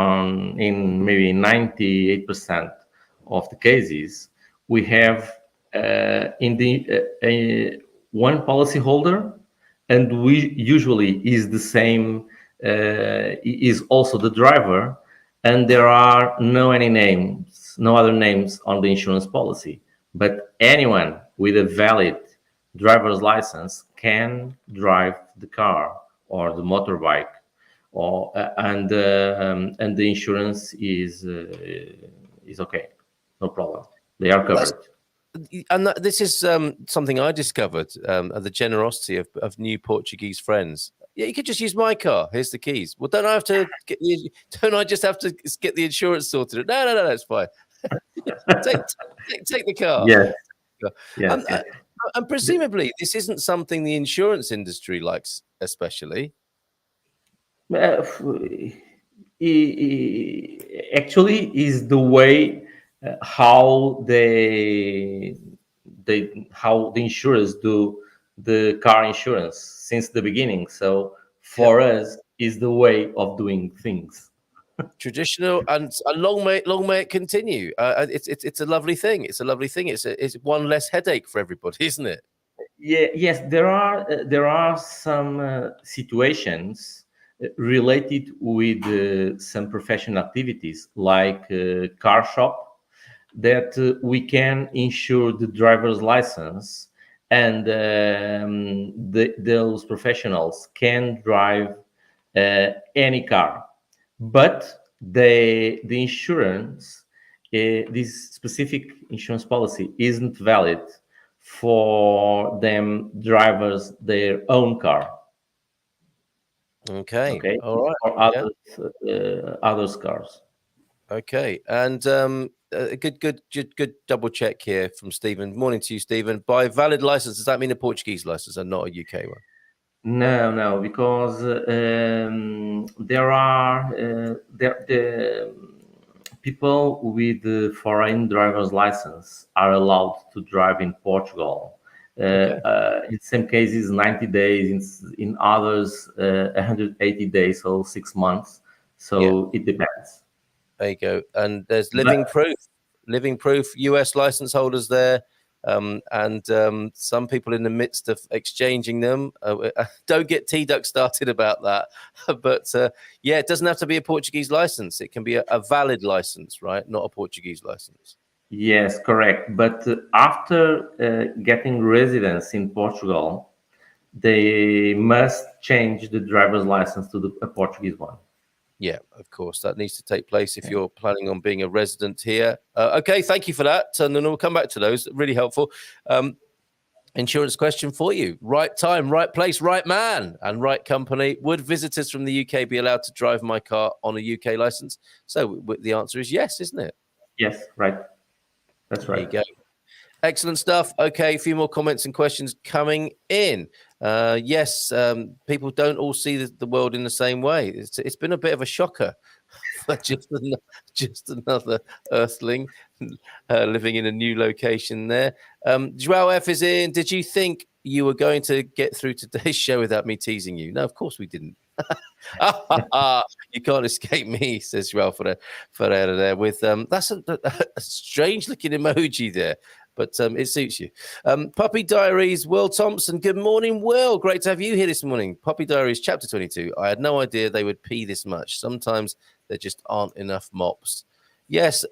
in maybe 98% of the cases, we have in the one policy holder, and we usually is the same, is also the driver, and there are no other names on the insurance policy. But anyone with a valid driver's license can drive the car or the motorbike, or and the insurance is okay, no problem. They are covered. And this is something I discovered, the generosity of new Portuguese friends. Yeah, you could just use my car. Here's the keys. Well, don't I just have to get the insurance sorted? No, it's fine. take the car. Yes. And presumably, this isn't something the insurance industry likes, especially. Actually, is the way how how the insurers do the car insurance since the beginning. So for us, is the way of doing things. Traditional and long may it continue. It's a lovely thing. It's a lovely thing. It's one less headache for everybody, isn't it? Yeah, yes, there are some situations related with some professional activities like car shop that we can insure the driver's license, and those professionals can drive any car, but the insurance, this specific insurance policy isn't valid for them drivers their own car. Okay. Okay, All right. or Yeah. others cars. Okay. And good double check here from Stephen. Morning to you, Stephen. By valid license, does that mean a Portuguese license and not a UK one? No, because there are the people with the foreign driver's license are allowed to drive in Portugal. Okay. In some cases, 90 days. In others, 180 days, so 6 months. So it depends. There you go. And there's But living proof US license holders there. And some people in the midst of exchanging them. Don't get T-Duck started about that. But yeah, it doesn't have to be a Portuguese license. It can be a valid license, right? Not a Portuguese license. yes, correct. But after getting residence in Portugal, they must change the driver's license to a Portuguese one. Yeah, of course. That needs to take place if you're planning on being a resident here. Okay, thank you for that. And then we'll come back to those. Really helpful. Insurance question for you. Right time, right place, right man, and right company. Would visitors from the UK be allowed to drive my car on a UK license? So the answer is yes, isn't it? Yes, right. That's right. There you go. Excellent stuff. Okay, a few more comments and questions coming in. Yes, people don't all see the world in the same way. It's been a bit of a shocker for just another Earthling living in a new location there. Joao F is in. Did you think you were going to get through today's show without me teasing you? No, of course we didn't. You can't escape me, says Joao Ferreira there. With that's a strange looking emoji there. But it suits you. Puppy Diaries, Will Thompson. Good morning, Will. Great to have you here this morning. Puppy Diaries, chapter 22. I had no idea they would pee this much. Sometimes there just aren't enough mops. Yes,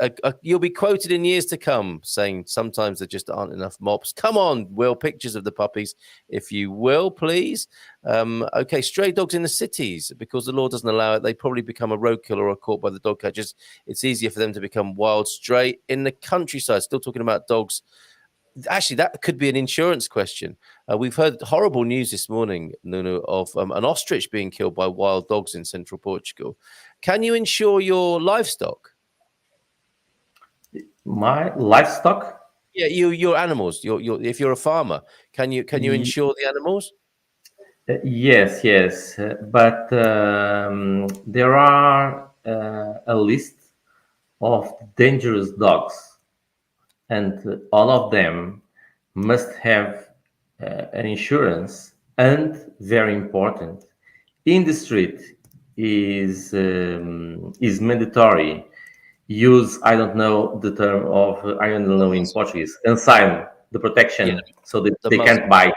you'll be quoted in years to come saying sometimes there just aren't enough mops. Come on, Will, pictures of the puppies, if you will, please. Okay, stray dogs in the cities, because the law doesn't allow it. They probably become a road killer or caught by the dog catchers. It's easier for them to become wild stray in the countryside. Still talking about dogs. Actually, that could be an insurance question. We've heard horrible news this morning, Nuno, of an ostrich being killed by wild dogs in central Portugal. Can you insure your livestock? My livestock? Yeah, your animals. If you're a farmer, can you insure the animals? Yes, but there are a list of dangerous dogs, and all of them must have an insurance. And very important, in the street is mandatory. Use, I don't know the term of, I don't know in Portuguese, ensign, the protection, so that they can't bite.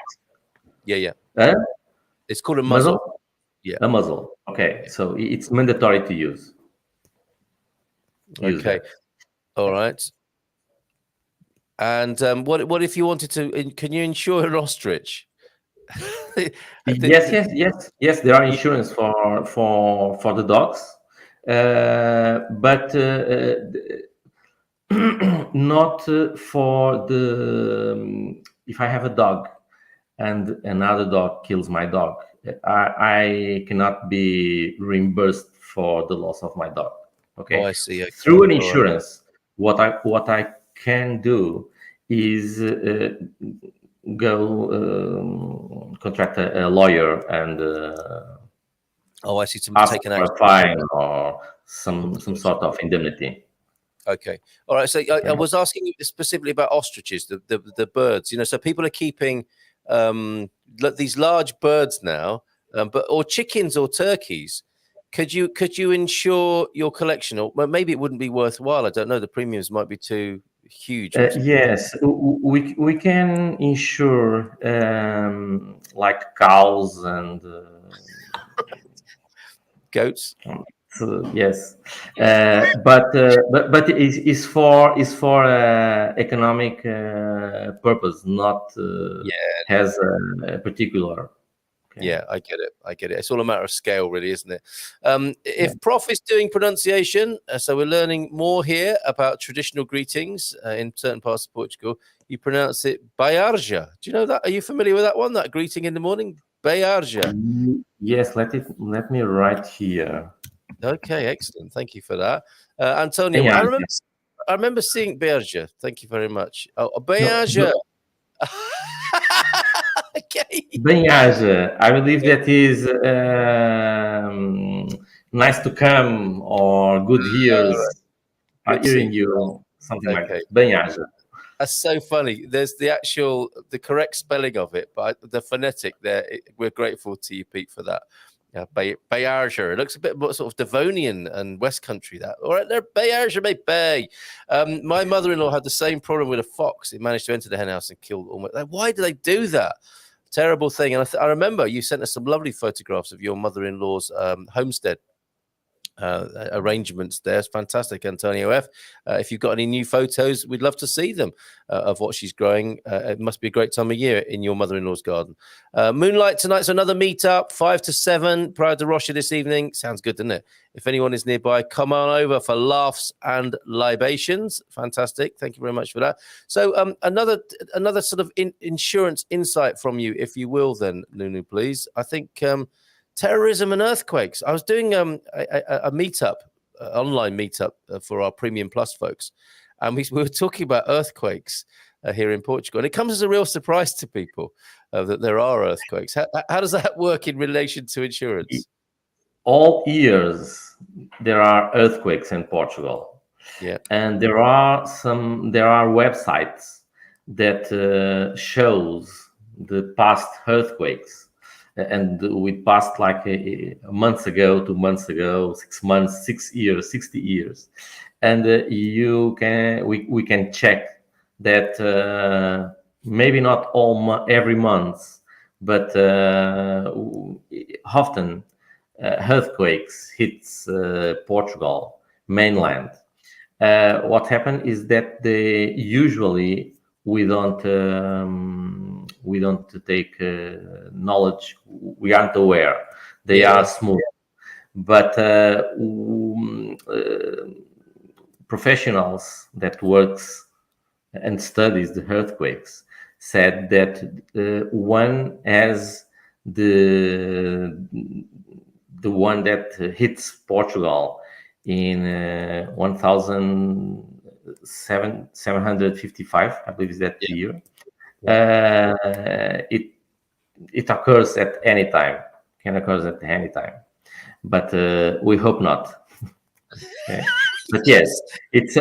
Yeah. Huh? It's called a muzzle. Yeah, a muzzle. Okay, so it's mandatory to use. Okay, all right. And what if you wanted to? Can you insure an ostrich? Yes. There are insurance for the dogs, but not for the. If I have a dog and another dog kills my dog, I cannot be reimbursed for the loss of my dog. Okay. Oh, I see. Okay. Through an insurance, what I can do is go contract a lawyer and I see. To ask take an for action. a fine or some sort of indemnity. Okay. All right. So I was asking you specifically about ostriches, the birds. So people are keeping these large birds now, or chickens or turkeys. Could you insure your collection, or well, maybe it wouldn't be worthwhile? I don't know. The premiums might be too huge. Yes, we can insure like cows and Goats. yes, but it's for economic purpose, not has a particular. Okay. Yeah, I get it. It's all a matter of scale, really, isn't it? If Prof is doing pronunciation, so we're learning more here about traditional greetings in certain parts of Portugal. You pronounce it Baiarja. Do you know that? Are you familiar with that one? That greeting in the morning, Baiarja. Yes, let me write here. Okay, excellent. Thank you for that, Antonio. I remember seeing Baiarja. Thank you very much. Oh, Baiarja. Okay. Bem-aja. I believe that is nice to come or good hears. Good Hearing seeing you, something like Okay. that. Bem-aja. That's so funny. There's the correct spelling of it, but the phonetic there. We're grateful to you, Pete, for that. Yeah, Baiarja. It looks a bit more sort of Devonian and West Country. That all right there, Baiarja, mate, Bay. My mother-in-law had the same problem with a fox. It managed to enter the hen house and kill almost. Like, why do they do that? Terrible thing. And I remember you sent us some lovely photographs of your mother-in-law's homestead. Arrangements there. It's fantastic, Antonio F. If you've got any new photos, we'd love to see them of what she's growing. It must be a great time of year in your mother-in-law's garden. Moonlight tonight's another meetup, 5 to 7 prior to Rocha this evening. Sounds good, doesn't it? If anyone is nearby, come on over for laughs and libations. Fantastic. Thank you very much for that. So another sort of insurance insight from you, if you will, then, Nunu, please. I think terrorism and earthquakes. I was doing a meetup, online meetup for our Premium Plus folks, and we were talking about earthquakes here in Portugal. And it comes as a real surprise to people that there are earthquakes. How does that work in relation to insurance? All years there are earthquakes in Portugal. Yeah, and there are websites that shows the past earthquakes. And we passed like a months ago, 2 months ago, 6 months, 6 years, 60 years, and we can check that maybe not every month, but often earthquakes hits Portugal mainland. What happened is that we don't take knowledge. We aren't aware. They are smooth, but professionals that works and studies the earthquakes said that one has the one that hits Portugal in 1755, I believe is that year. It occurs at any time, but we hope not. Okay. But yes, it's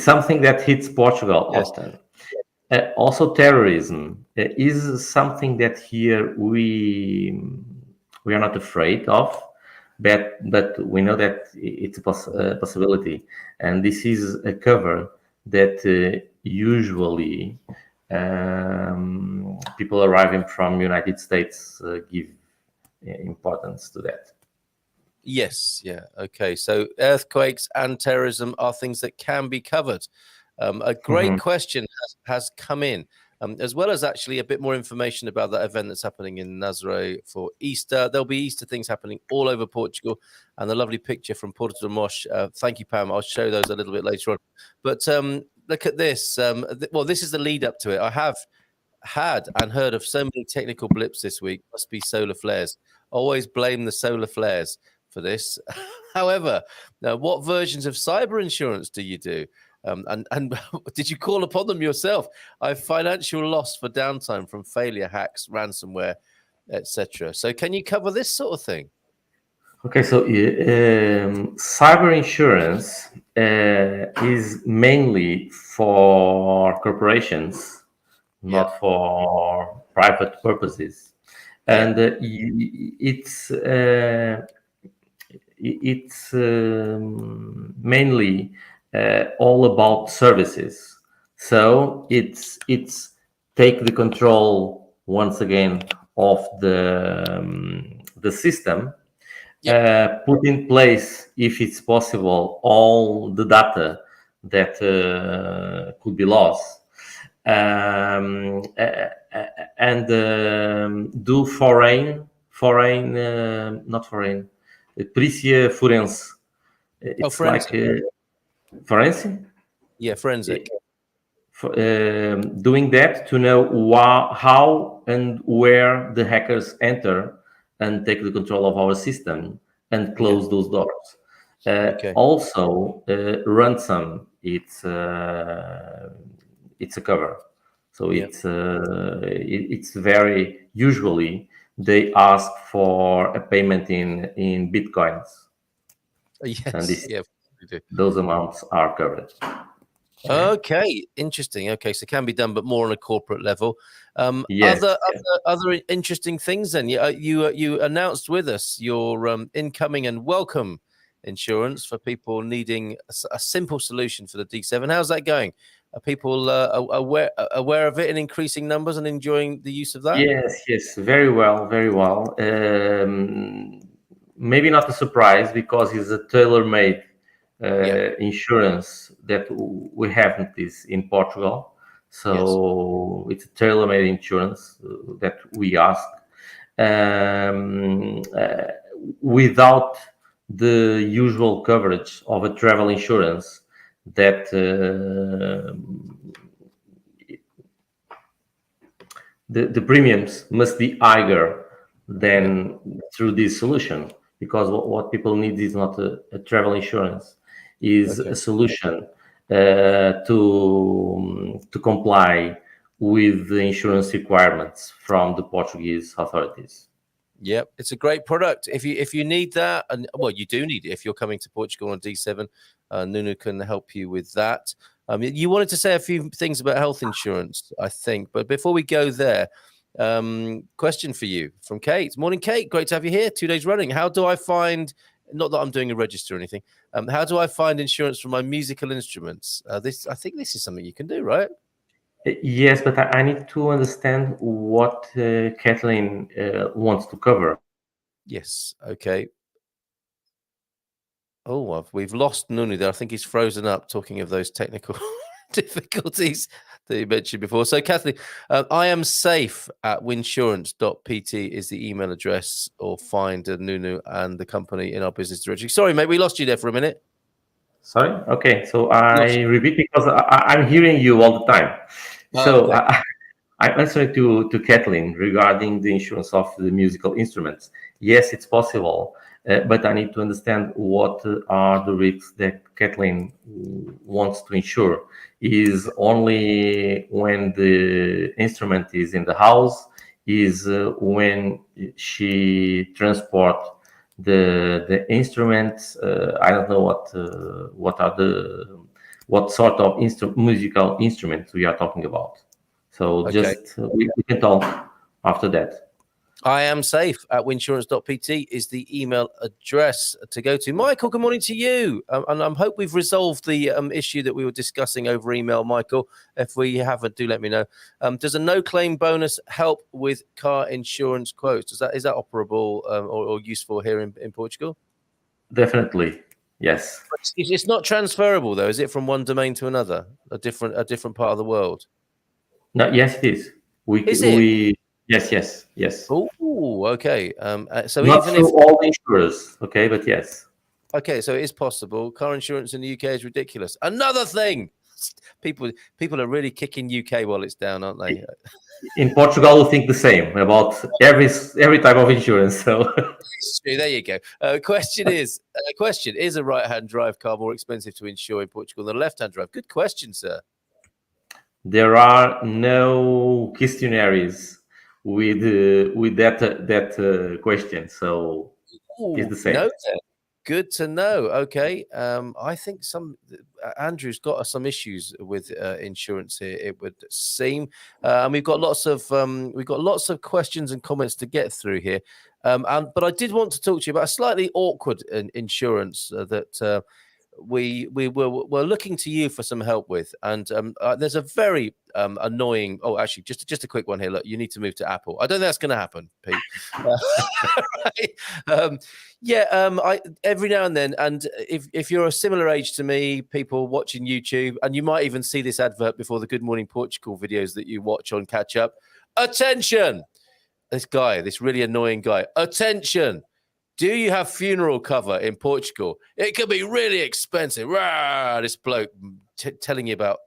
something that hits Portugal often. Also, terrorism is something that here we are not afraid of, but we know that it's a possibility, and this is a cover that usually people arriving from United States give importance to that. Yes, yeah, okay. So earthquakes and terrorism are things that can be covered. A great question has come in, as well as actually a bit more information about that event that's happening in Nazaré for Easter. There'll be Easter things happening all over Portugal, and the lovely picture from Porto de Mos. Thank you, Pam. I'll show those a little bit later on. But look at this. Well, this is the lead up to it. I have had and heard of so many technical blips this week. Must be solar flares. Always blame the solar flares for this. However, now what versions of cyber insurance do you do? And did you call upon them yourself? I have financial loss for downtime from failure, hacks, ransomware, etc. So can you cover this sort of thing? Okay, so cyber insurance is mainly for corporations, not for private purposes, and it's mainly all about services. So it's take the control once again of the system, put in place, if it's possible, all the data that could be lost, and do not foreign, perícia forense. It's forensic. like forensic. Yeah, forensic. Doing that to know how and where the hackers enter and take the control of our system and close those doors. Also, ransom. It's a cover, so it's very usually they ask for a payment in bitcoins. Yes, and those amounts are covered. Okay, interesting. Okay, so it can be done, but more on a corporate level. Yes, other interesting things. Then you announced with us your incoming and welcome insurance for people needing a simple solution for the D7. How's that going? Are people aware of it in increasing numbers and enjoying the use of that? Yes, very well. Maybe not a surprise because it's a tailor-made insurance that we haven't this in Portugal. So it's a tailor-made insurance that we ask without the usual coverage of a travel insurance that the premiums must be higher than through this solution, because what people need is not a travel insurance, is a solution to comply with the insurance requirements from the Portuguese authorities. Yep, it's a great product. If you need that, and well, you do need it if you're coming to Portugal on D7. Nuno can help you with that. You wanted to say a few things about health insurance, I think, but before we go there, question for you from Kate. Morning, Kate. Great to have you here. 2 days running. How do I find? Not that I'm doing a register or anything. How do I find insurance for my musical instruments? I think this is something you can do, right? Yes, but I need to understand what Kathleen wants to cover. Yes. Okay. Oh, we've lost Nuno there. I think he's frozen up, talking of those technical difficulties that you mentioned before. So, Kathleen, I am safe at winsurance.pt is the email address, or find Nuno and the company in our business directory. Sorry, mate, we lost you there for a minute. Sorry? Okay, so I repeat because I'm hearing you all the time. So I'm answering to Kathleen regarding the insurance of the musical instruments. Yes, it's possible, but I need to understand what are the risks that Kathleen wants to insure. Is only when the instrument is in the house, is when she transports the instruments. I don't know what sort of musical instruments we are talking about. So just we can talk after that. I am safe at winsurance.pt is the email address to go to. Michael, good morning to you. And I hope we've resolved the issue that we were discussing over email, Michael. If we haven't, do let me know. Does a no-claim bonus help with car insurance quotes? Is that operable or useful here in Portugal? Definitely, yes. It's not transferable, though, is it, from one domain to another, a different part of the world? No, yes, it is. Yes. Oh, okay. So not even through if all insurers, okay, but yes. Okay, so it is possible. Car insurance in the UK is ridiculous. Another thing, people are really kicking UK wallets down, aren't they? In Portugal, we think the same about every type of insurance. So there you go. Question is a right-hand drive car more expensive to insure in Portugal than a left-hand drive? Good question, sir. There are no questionnaires with that question, so it's the same. No, Good to know. Okay, I think Andrew's got some issues with insurance here. It would seem, and we've got lots of questions and comments to get through here. But I did want to talk to you about a slightly awkward insurance that we're looking to you for some help with, and there's a very annoying. Oh, actually, just a quick one here. Look, you need to move to Apple. I don't think that's going to happen, Pete. Right? I every now and then, and if you're a similar age to me, people watching YouTube, and you might even see this advert before the Good Morning Portugal videos that you watch on Catch Up. Attention! This really annoying guy. Attention! Do you have funeral cover in Portugal? It can be really expensive. Rah, this bloke telling you about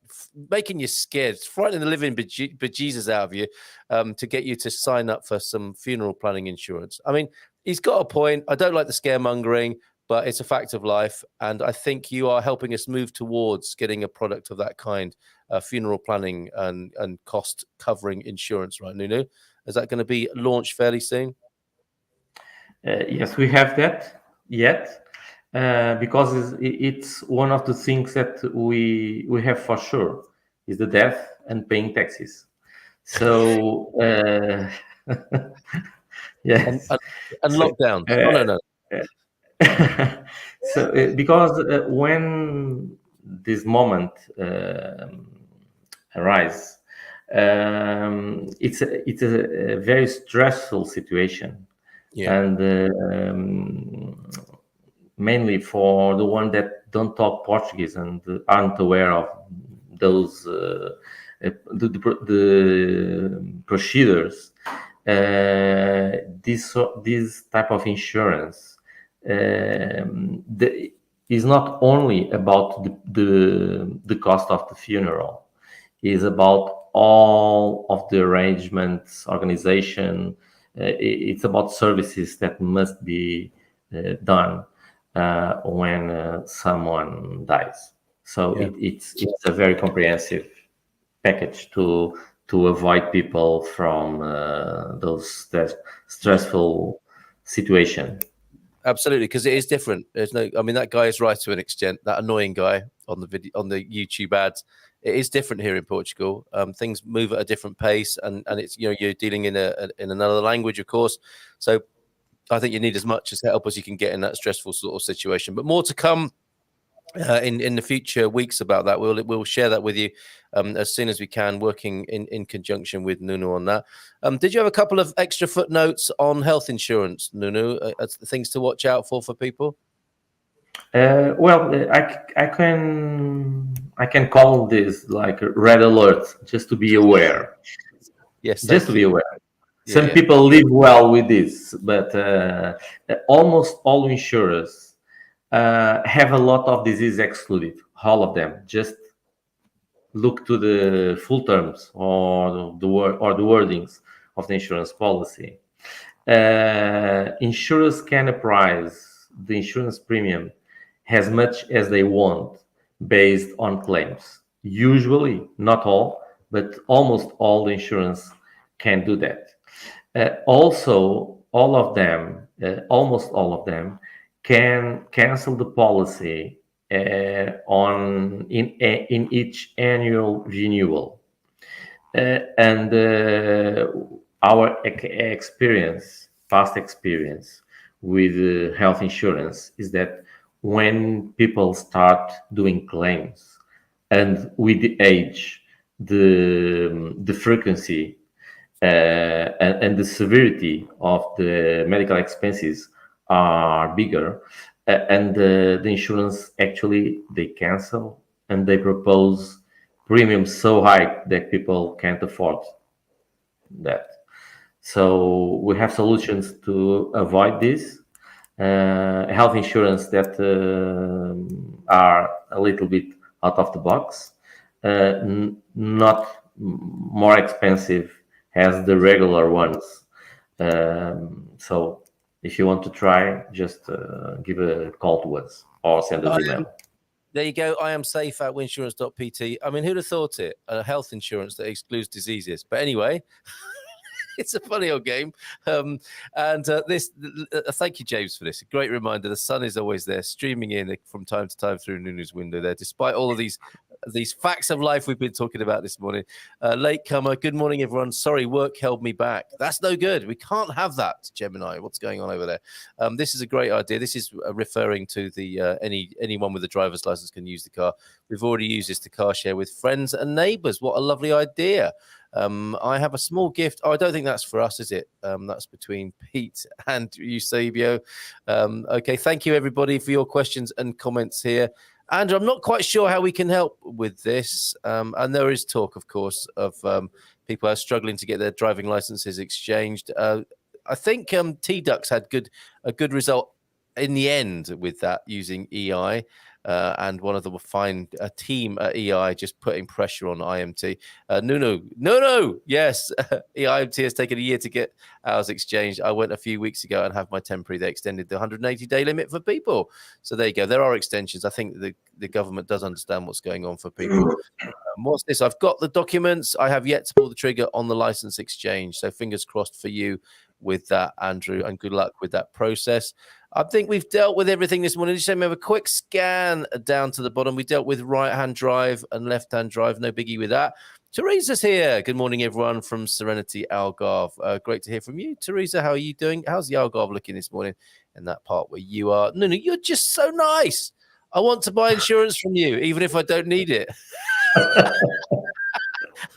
making you scared, frightening the living bejesus out of you to get you to sign up for some funeral planning insurance. I mean, he's got a point. I don't like the scaremongering, but it's a fact of life. And I think you are helping us move towards getting a product of that kind, funeral planning and cost covering insurance, right, Nuno? Is that going to be launched fairly soon? Yes, we have that yet, because it's one of the things that we have for sure is the death and paying taxes. So yes, and lockdown. No. So because when this moment arise, it's a very stressful situation. Yeah. And mainly for the one that don't talk Portuguese and aren't aware of those the procedures, this type of insurance is not only about the cost of the funeral, is about all of the arrangements, organization. It's about services that must be done when someone dies. So yeah. It's a very comprehensive package to avoid people from those stressful situation. Absolutely, because it is different. I mean, that guy is right to an extent. That annoying guy on the YouTube ads. It is different here in Portugal. Things move at a different pace, and it's you're dealing in another language, of course. So I think you need as much help as you can get in that stressful sort of situation. But more to come in the future weeks about that. We'll share that with you as soon as we can, working in conjunction with Nuno on that. Did you have a couple of extra footnotes on health insurance, Nuno? Things to watch out for people? I can call this like red alert, just to be aware. Yes, just to be aware. Some people live well with this, but almost all insurers have a lot of disease excluded. All of them. Just look to the full terms or the wordings of the insurance policy. Insurers can apprise the insurance premium as much as they want based on claims. Usually, not all, but almost all the insurance can do that. Also, almost all of them can cancel the policy in each annual renewal. And our past experience with health insurance is that when people start doing claims, and with the age, the frequency and the severity of the medical expenses are bigger, and the insurance actually they cancel and they propose premiums so high that people can't afford that. So we have solutions to avoid this. Health insurance that are a little bit out of the box, not more expensive as the regular ones. So if you want to try, just give a call to us or send an email. There you go. I am safe at winsurance.pt. I mean, who'd have thought it? A health insurance that excludes diseases. But anyway, It's a funny old game. Thank you, James, for this. A great reminder. The sun is always there, streaming in from time to time through Nunu's window there, despite all of these facts of life we've been talking about this morning. Latecomer, good morning, everyone. Sorry, work held me back. That's no good. We can't have that, Gemini. What's going on over there? This is a great idea. This is referring to the anyone with a driver's license can use the car. We've already used this to car share with friends and neighbours. What a lovely idea. I have a small gift. Oh, I don't think that's for us, is it? That's between Pete and Eusebio. Okay, thank you, everybody, for your questions and comments here. Andrew, I'm not quite sure how we can help with this. And there is talk, of course, of people are struggling to get their driving licenses exchanged. I think T-Ducks had a good result in the end with that using EI. And one of them will find a team at EI just putting pressure on IMT. No, yes. IMT has taken a year to get ours exchanged. I went a few weeks ago and have my temporary. They extended the 180-day limit for people. So there you go. There are extensions. I think the government does understand what's going on for people. What's this? I've got the documents. I have yet to pull the trigger on the license exchange. So fingers crossed for you with that, Andrew, and good luck with that process. I think we've dealt with everything this morning. Just have a quick scan down to the bottom. We dealt with right-hand drive and left-hand drive. No biggie with that. Teresa's here. Good morning, everyone, from Serenity, Algarve. Great to hear from you. Teresa, how are you doing? How's the Algarve looking this morning in that part where you are? No, you're just so nice. I want to buy insurance from you, even if I don't need it.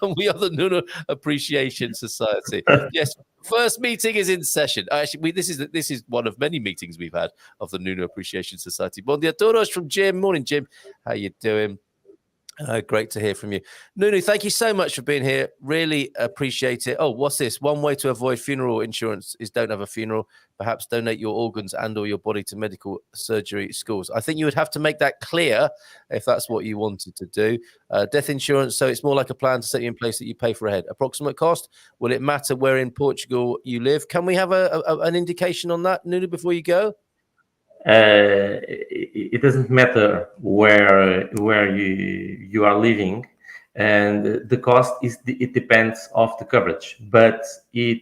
And we are the Nuno Appreciation Society. Yes, first meeting is in session. Actually, this is one of many meetings we've had of the Nuno Appreciation Society. Bon dia todos from Jim. Morning, Jim. How you doing? Great to hear from you. Nuno, thank you so much for being here. Really appreciate it. Oh, what's this? One way to avoid funeral insurance is don't have a funeral. Perhaps donate your organs and or your body to medical surgery schools. I think you would have to make that clear if that's what you wanted to do. Death insurance, so it's more like a plan to set you in place that you pay for ahead. Approximate cost, will it matter where in Portugal you live? Can we have an indication on that, Nuno, before you go? It doesn't matter where you are living, and the cost it depends of the coverage, but it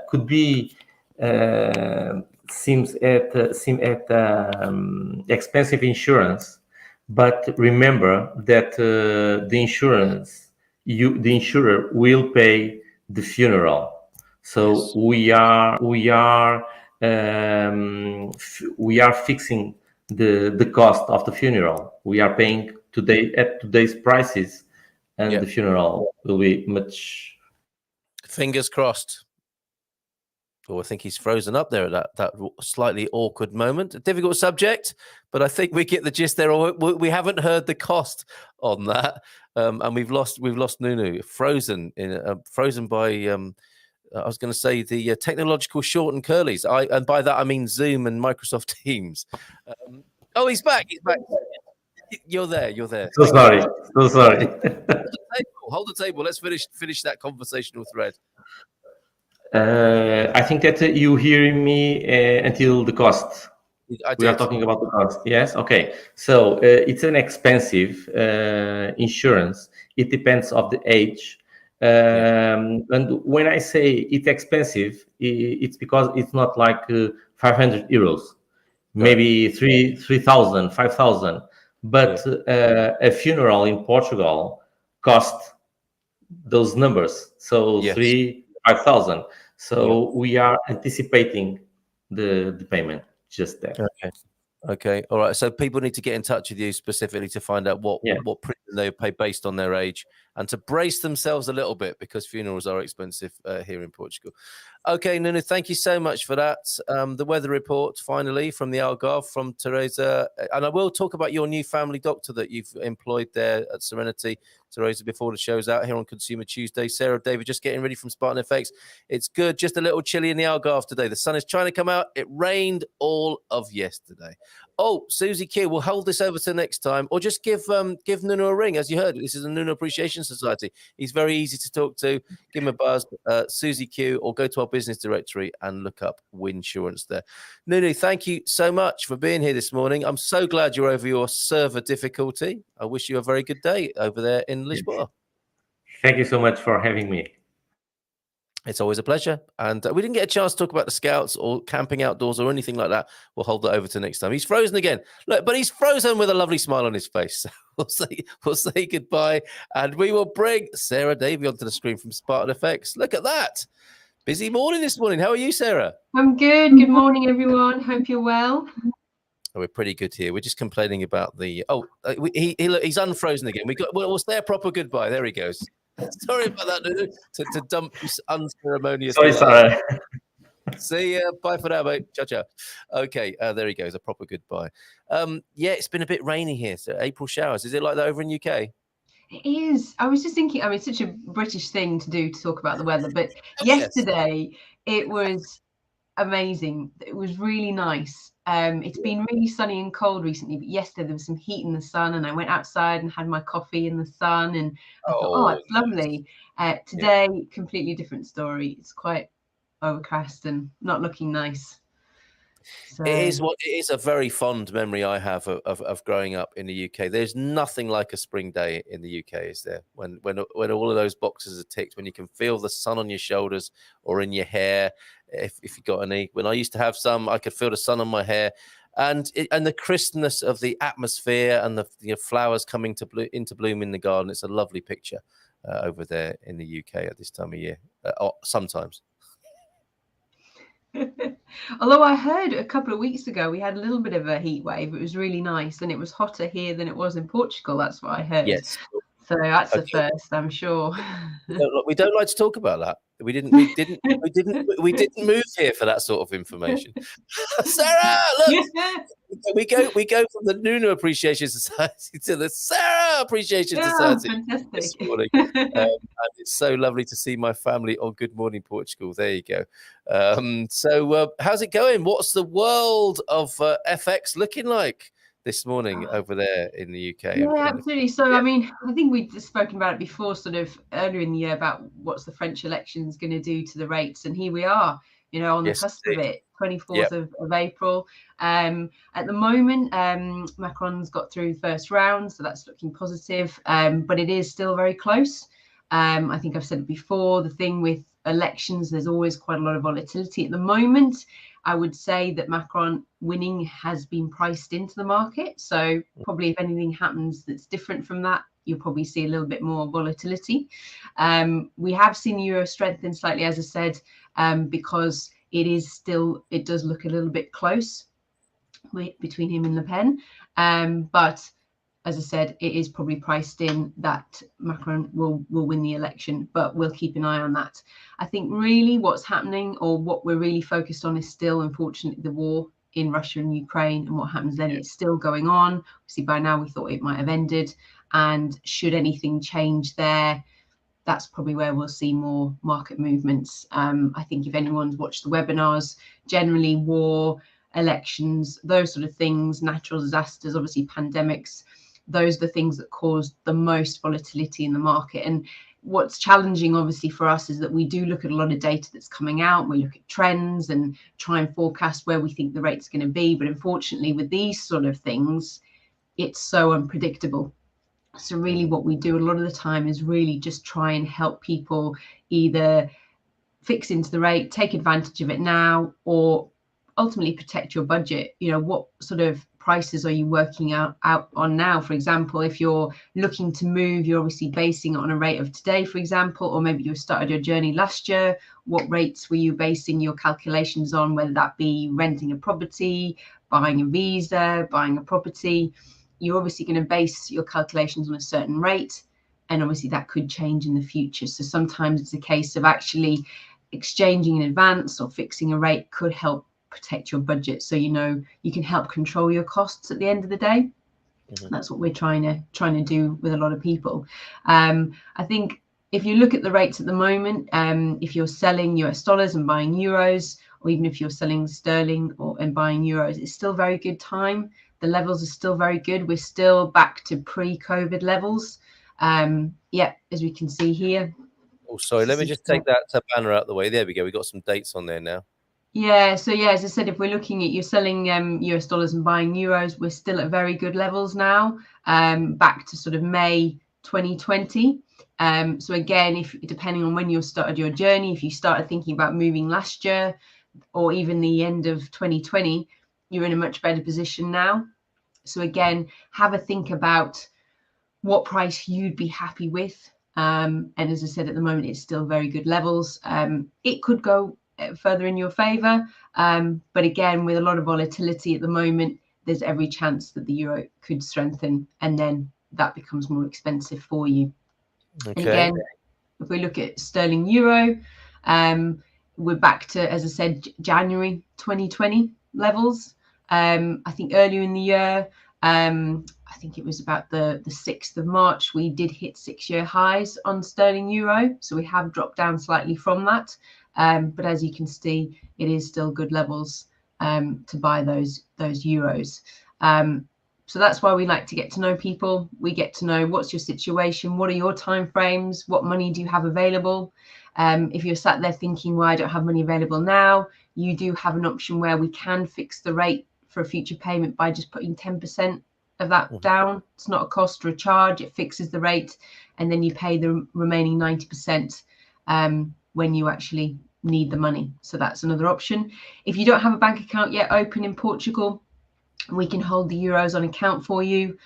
could be seems at expensive insurance, but remember that the insurer will pay the funeral. So yes. We are fixing the cost of the funeral. We are paying at today's prices, and the funeral will be much. Fingers crossed. Oh, I think he's frozen up there at that slightly awkward moment. A difficult subject, but I think we get the gist there. We haven't heard the cost on that, and we've lost Nuno. Frozen by. I was going to say the technological short and curlies. And by that I mean Zoom and Microsoft Teams. He's back. You're there. So sorry. Hold the table. Let's finish that conversational thread. I think that you hear me until the cost. We are talking about the cost. Yes. Okay. So it's an expensive insurance. It depends of the age. And when I say it's expensive, it's because it's not like 500 euros, maybe 3,000, 5,000. But a funeral in Portugal costs those numbers. So 5,000. So we are anticipating the payment just there. Okay. All right. So people need to get in touch with you specifically to find out what premium they pay based on their age, and to brace themselves a little bit because funerals are expensive here in Portugal. Okay, Nuno, thank you so much for that. The weather report, finally, from the Algarve, from Teresa. And I will talk about your new family doctor that you've employed there at Serenity, Teresa, before the show's out here on Consumer Tuesday. Sarah, David, just getting ready from Spartan FX. It's good, just a little chilly in the Algarve today. The sun is trying to come out. It rained all of yesterday. Oh, Susie Q, we'll hold this over to next time, or just give Nuno a ring. As you heard, this is a Nuno Appreciation Society. He's very easy to talk to. Give him a buzz, Susie Q, or go to our business directory and look up Winsurance there. Nuno, thank you so much for being here this morning. I'm so glad you're over your server difficulty. I wish you a very good day over there in Lisboa. Thank you so much for having me. It's always a pleasure. And we didn't get a chance to talk about the Scouts or camping outdoors or anything like that. We'll hold that over to next time. He's frozen again. Look, but he's frozen with a lovely smile on his face. So we'll say goodbye. And we will bring Sarah Davey onto the screen from Spartan FX. Look at that. Busy morning this morning. How are you, Sarah? I'm good. Good morning, everyone. Hope you're well. Oh, we're pretty good here. We're just complaining about the... Oh, he's unfrozen again. We'll say a proper goodbye. There he goes. Sorry about that, Lulu, to dump this unceremonious. Sorry. See ya. Bye for now, mate. Ciao, ciao. Okay, there he goes. A proper goodbye. Yeah, it's been a bit rainy here. So April showers. Is it like that over in UK? It is. I was just thinking, I mean, it's such a British thing to do to talk about the weather, but yesterday it was amazing. It was really nice. It's been really sunny and cold recently, but yesterday there was some heat in the sun, and I went outside and had my coffee in the sun, and I thought, oh, it's lovely. Today, completely different story. It's quite overcast and not looking nice. So... It is a very fond memory I have of growing up in the UK. There's nothing like a spring day in the UK, is there? When all of those boxes are ticked, when you can feel the sun on your shoulders or in your hair, if you got any. When I used to have some, I could feel the sun on my hair, and the crispness of the atmosphere and the flowers coming into bloom in the garden. It's a lovely picture over there in the UK at this time of year. Sometimes. Although I heard a couple of weeks ago we had a little bit of a heat wave. It was really nice, and it was hotter here than it was in Portugal. That's what I heard. Yes. So that's the first, I'm sure. We don't like to talk about that. We didn't move here for that sort of information. Sarah, look, we go from the Nuno Appreciation Society to the Sarah Appreciation Society. Fantastic. This morning. And it's so lovely to see my family on Good Morning Portugal. There you go. So how's it going? What's the world of FX looking like this morning over there in the UK? Yeah, absolutely. So, I mean, I think we've spoken about it before, sort of earlier in the year, about what's the French elections going to do to the rates. And here we are, on the cusp of it, 24th of April. At the moment, Macron's got through the first round, so that's looking positive. But it is still very close. I think I've said it before, the thing with elections, there's always quite a lot of volatility. At the moment, I would say that Macron winning has been priced into the market. So probably if anything happens that's different from that, you'll probably see a little bit more volatility. We have seen the euro strengthen slightly, as I said, because it does look a little bit close between him and Le Pen. But as I said, it is probably priced in that Macron will win the election, but we'll keep an eye on that. I think really what's happening, or what we're really focused on, is still, unfortunately, the war in Russia and Ukraine, and what happens then. It's still going on. Obviously, by now we thought it might have ended, and should anything change there, that's probably where we'll see more market movements. I think if anyone's watched the webinars, generally war, elections, those sort of things, natural disasters, obviously pandemics, those are the things that cause the most volatility in the market. And what's challenging, obviously, for us is that we do look at a lot of data that's coming out. We look at trends and try and forecast where we think the rate's going to be. But unfortunately, with these sort of things, it's so unpredictable. So really what we do a lot of the time is really just try and help people either fix into the rate, take advantage of it now, or ultimately protect your budget. What sort of prices are you working out on now? For example, if you're looking to move, you're obviously basing it on a rate of today, for example, or maybe you started your journey last year. What rates were you basing your calculations on, whether that be renting a property, buying a visa, buying a property? You're obviously going to base your calculations on a certain rate, and obviously that could change in the future. So sometimes it's a case of actually exchanging in advance or fixing a rate could help protect your budget, so you can help control your costs at the end of the day. That's what we're trying to do with a lot of people. I think if you look at the rates at the moment, if you're selling US dollars and buying euros, or even if you're selling sterling and buying euros, it's still very good time. The levels are still very good. We're still back to pre-COVID levels. As we can see here. Oh, sorry, let me just take that banner out of the way. There we go. We've got some dates on there now. Yeah, so as I said, if we're looking at you're selling US dollars and buying euros, we're still at very good levels now, back to sort of May 2020. So again, if depending on when you started your journey, if you started thinking about moving last year or even the end of 2020, you're in a much better position now. So again, have a think about what price you'd be happy with. And as I said, at the moment, it's still very good levels. It could go further in your favor. But again, with a lot of volatility at the moment, there's every chance that the euro could strengthen, and then that becomes more expensive for you. Okay. Again, if we look at sterling euro, we're back to, as I said, January 2020 levels. I think earlier in the year, I think it was about the 6th of March, we did hit 6-year highs on sterling euro. So we have dropped down slightly from that. But as you can see, it is still good levels to buy those euros. So that's why we like to get to know people. We get to know what's your situation, what are your timeframes, what money do you have available. If you're sat there thinking, well, I don't have money available now, you do have an option where we can fix the rate for a future payment by just putting 10% of that down. It's not a cost or a charge. It fixes the rate, and then you pay the remaining 90% when you actually need the money. So that's another option. If you don't have a bank account yet open in Portugal, we can hold the euros on account for you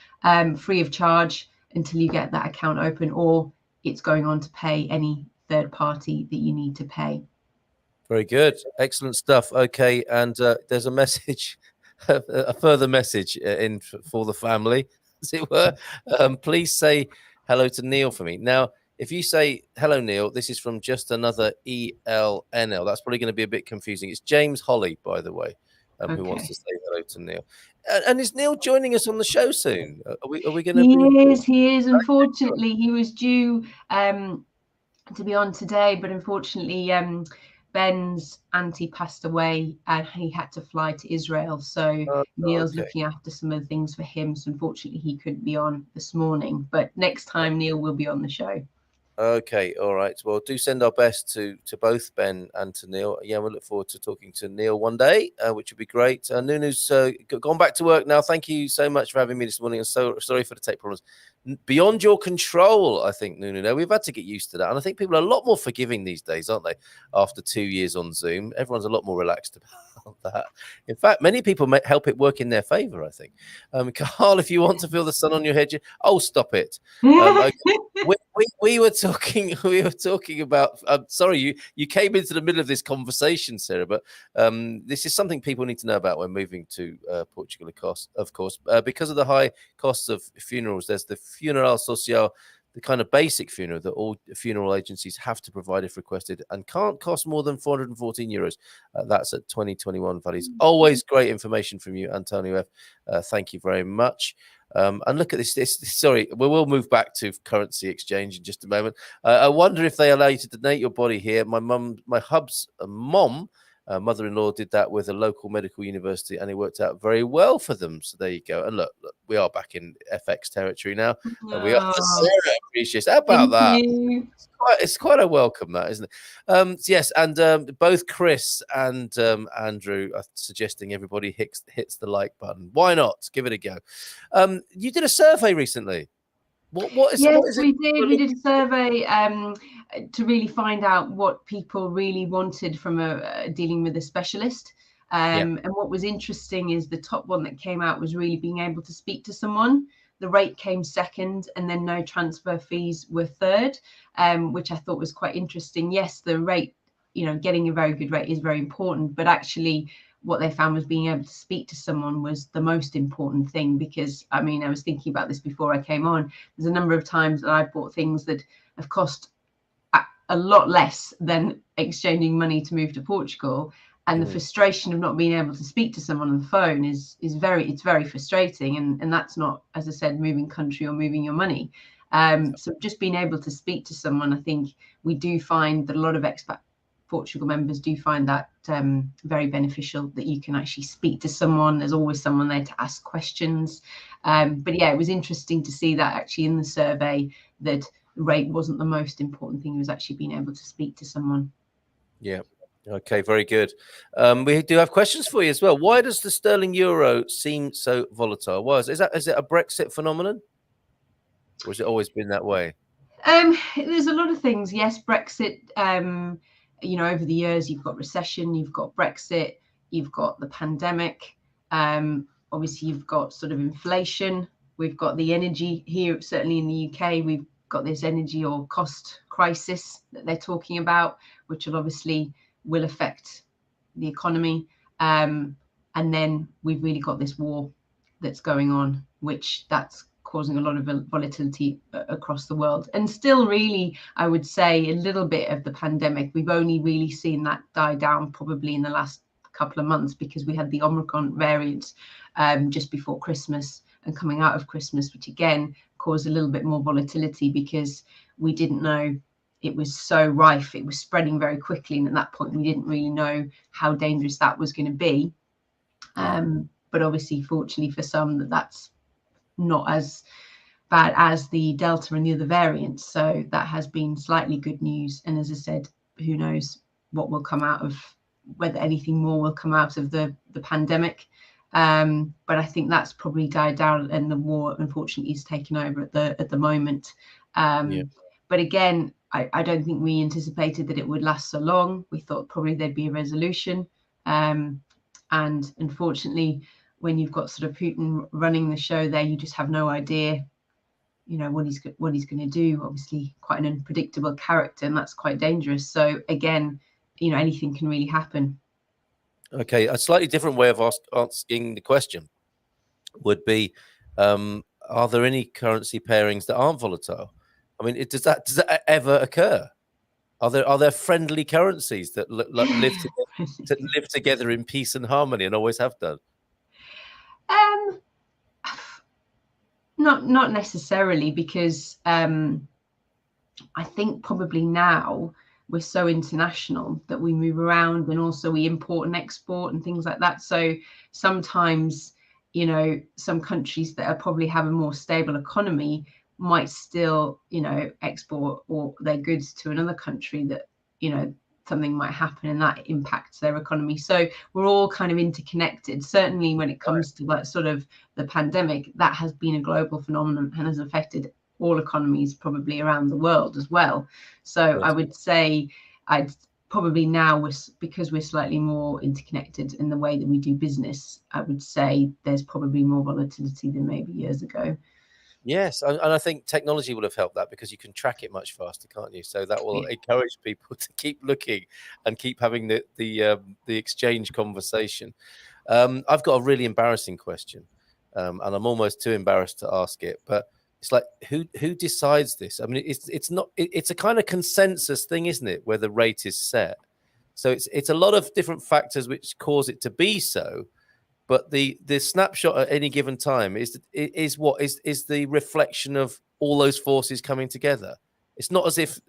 free of charge until you get that account open, or it's going on to pay any third party that you need to pay. Very good. Excellent stuff. Okay. And there's a message, a further message in for the family, as it were. Please say hello to Neil for me. Now, if you say hello, Neil, this is from just another ELNL. That's probably going to be a bit confusing. It's James Holly, by the way, who wants to say hello to Neil. And is Neil joining us on the show soon? Are we going to? He is. Unfortunately, he was due to be on today, but unfortunately, Ben's auntie passed away and he had to fly to Israel. So Neil's looking after some of the things for him. So unfortunately, he couldn't be on this morning. But next time, Neil will be on the show. Okay, all right. Well, do send our best to both Ben and to Neil. Yeah, we'll look forward to talking to Neil one day, which would be great. Nunu's gone back to work now. Thank you so much for having me this morning. And so sorry for the tech problems. Beyond your control, I think, Nunu. Now, we've had to get used to that. And I think people are a lot more forgiving these days, aren't they? After 2 years on Zoom, everyone's a lot more relaxed about that. In fact, many people help it work in their favor, I think. Carl, if you want to feel the sun on your head, stop it. Okay. We were talking about. Sorry, you came into the middle of this conversation, Sarah. But this is something people need to know about when moving to Portugal, of course, because of the high costs of funerals. There's the Funeral Social, the kind of basic funeral that all funeral agencies have to provide if requested, and can't cost more than 414 euros. That's at 2021 values. Always great information from you, Antonio F. Thank you very much. And look at this. Sorry, we will move back to currency exchange in just a moment. I wonder if they allow you to donate your body here. My hub's mom, mother-in-law, did that with a local medical university, and it worked out very well for them. So there you go. And look, we are back in FX territory now. We are. Sarah appreciates. How about that? It's quite a welcome, that, isn't it? Yes, and both Chris and Andrew are suggesting everybody hits the like button. Why not? Give it a go. You did a survey recently. Yes, we did. We did a survey to really find out what people really wanted from dealing with a specialist. And what was interesting is the top one that came out was really being able to speak to someone. The rate came second, and then no transfer fees were third, which I thought was quite interesting. Yes, the rate, getting a very good rate is very important, but actually what they found was being able to speak to someone was the most important thing, because I was thinking about this before I came on. There's a number of times that I've bought things that have cost a lot less than exchanging money to move to Portugal. And the frustration of not being able to speak to someone on the phone is very frustrating. And that's not, as I said, moving country or moving your money. So just being able to speak to someone, I think we do find that a lot of Expat Portugal members do find that very beneficial, that you can actually speak to someone. There's always someone there to ask questions. But yeah, it was interesting to see that actually in the survey that rate wasn't the most important thing. It was actually being able to speak to someone. Yeah. Okay, very good. We do have questions for you as well. Why does the sterling euro seem so volatile? Is it a Brexit phenomenon, or has it always been that way? There's a lot of things. Yes, Brexit. Over the years, you've got recession, you've got Brexit, you've got the pandemic. Obviously, you've got sort of inflation. We've got the energy here, certainly in the UK. We've got this energy or cost crisis that they're talking about, which will affect the economy. And then we've really got this war that's going on, that's causing a lot of volatility across the world. And still, really, I would say a little bit of the pandemic, we've only really seen that die down probably in the last couple of months, because we had the Omicron variant just before Christmas and coming out of Christmas, which again caused a little bit more volatility because we didn't know. It was so rife, it was spreading very quickly, and at that point we didn't really know how dangerous that was going to be. But obviously, fortunately for some, that's not as bad as the Delta and the other variants. So that has been slightly good news. And as I said, who knows what will come out of, whether anything more will come out of the pandemic. But I think that's probably died down, and the war, unfortunately, is taking over at the moment. But again, I don't think we anticipated that it would last so long. We thought probably there'd be a resolution. And unfortunately, when you've got sort of Putin running the show there, you just have no idea, what he's going to do. Obviously, quite an unpredictable character, and that's quite dangerous. So again, anything can really happen. Okay, a slightly different way of asking the question would be, are there any currency pairings that aren't volatile? I mean, does that ever occur? Are there friendly currencies that live together in peace and harmony and always have done? Not necessarily, because I think probably now we're so international that we move around, and also we import and export and things like that. So sometimes, some countries that are probably have a more stable economy might still, export or their goods to another country that, something might happen and that impacts their economy. So we're all kind of interconnected. Certainly when it comes to that sort of the pandemic, that has been a global phenomenon and has affected all economies probably around the world as well. So I would say I'd probably now, because we're slightly more interconnected in the way that we do business, I would say there's probably more volatility than maybe years ago. Yes, and I think technology will have helped that, because you can track it much faster, can't you? So that will encourage people to keep looking and keep having the exchange conversation. I've got a really embarrassing question, and I'm almost too embarrassed to ask it. But it's like, who decides this? I mean, it's a kind of consensus thing, isn't it, where the rate is set? So it's a lot of different factors which cause it to be so. But the snapshot at any given time is the reflection of all those forces coming together. It's not as if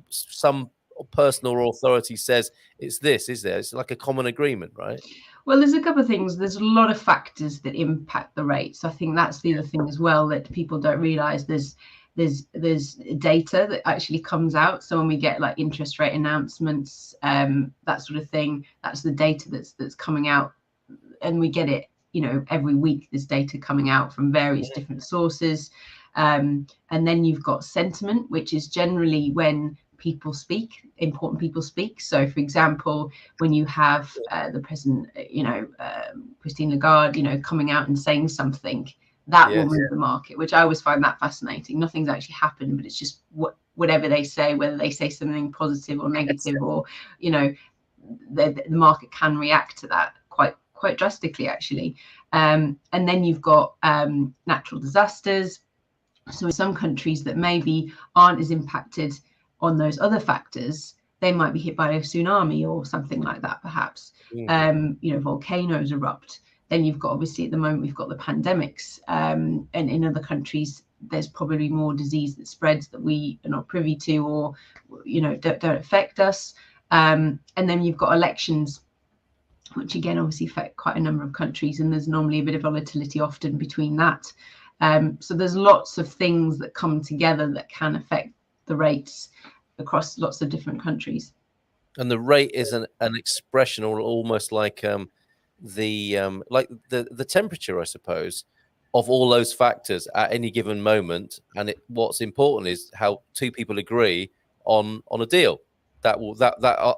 some person or authority says it's this, is there? It's like a common agreement, right? Well, there's a couple of things. There's a lot of factors that impact the rates. I think that's the other thing as well that people don't realize. There's data that actually comes out. So when we get like interest rate announcements, that sort of thing, that's the data that's coming out. And we get it, every week. There's data coming out from various different sources. And then you've got sentiment, which is generally when people speak, important people speak. So, for example, when you have the president, Christine Lagarde, coming out and saying something, that will move the market, which I always find that fascinating. Nothing's actually happened, but it's just whatever they say, whether they say something positive or negative, or, the market can react to that quite drastically, actually. And then you've got natural disasters. So in some countries that maybe aren't as impacted on those other factors, they might be hit by a tsunami or something like that, perhaps. Volcanoes erupt. Then you've got, obviously at the moment, we've got the pandemics. And in other countries, there's probably more disease that spreads that we are not privy to, or, don't affect us. And then you've got elections, which again obviously affect quite a number of countries, and there's normally a bit of volatility often between that. So there's lots of things that come together that can affect the rates across lots of different countries. And the rate is an expression, or almost like the temperature, I suppose. of all those factors at any given moment. And what's important is how two people agree on a deal. That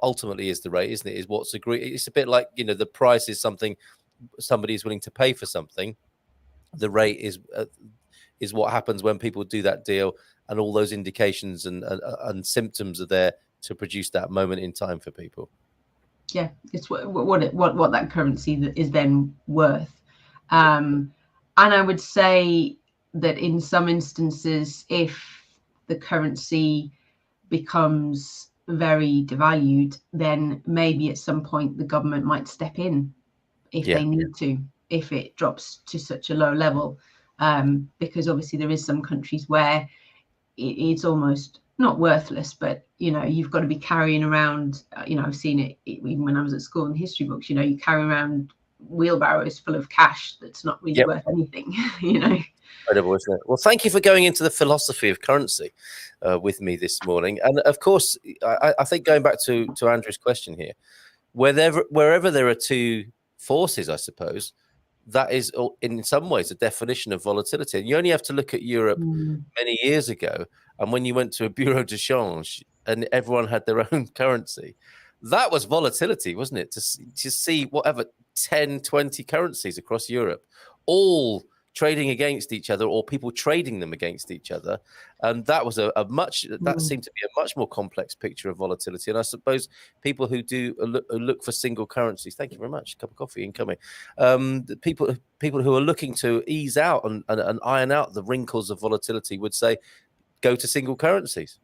ultimately is the rate, isn't it? Is what's agreed. It's a bit like, you know, the price is something somebody is willing to pay for something. The rate is what happens when people do that deal, and all those indications and symptoms are there to produce that moment in time for people. Yeah, it's what that currency is then worth. And I would say that in some instances, if the currency becomes very devalued, then maybe at some point the government might step in if they need to, if it drops to such a low level. Because obviously there is some countries where it's almost not worthless, but, you know, you've got to be carrying around, you know, I've seen it even when I was at school in history books, you know, you carry around wheelbarrows full of cash that's not really worth anything, you know. Incredible, isn't it? Well, thank you for going into the philosophy of currency with me this morning. And of course, I think going back to Andrew's question here, wherever there are two forces, I suppose, that is in some ways a definition of volatility. And you only have to look at Europe many years ago, and when you went to a bureau de change and everyone had their own currency, that was volatility, wasn't it? To see whatever 10, 20 currencies across Europe, all trading against each other, or people trading them against each other. And that was that seemed to be a much more complex picture of volatility. And I suppose people who do look for single currencies, thank you very much, cup of coffee incoming. People who are looking to ease out and iron out the wrinkles of volatility would say, go to single currencies.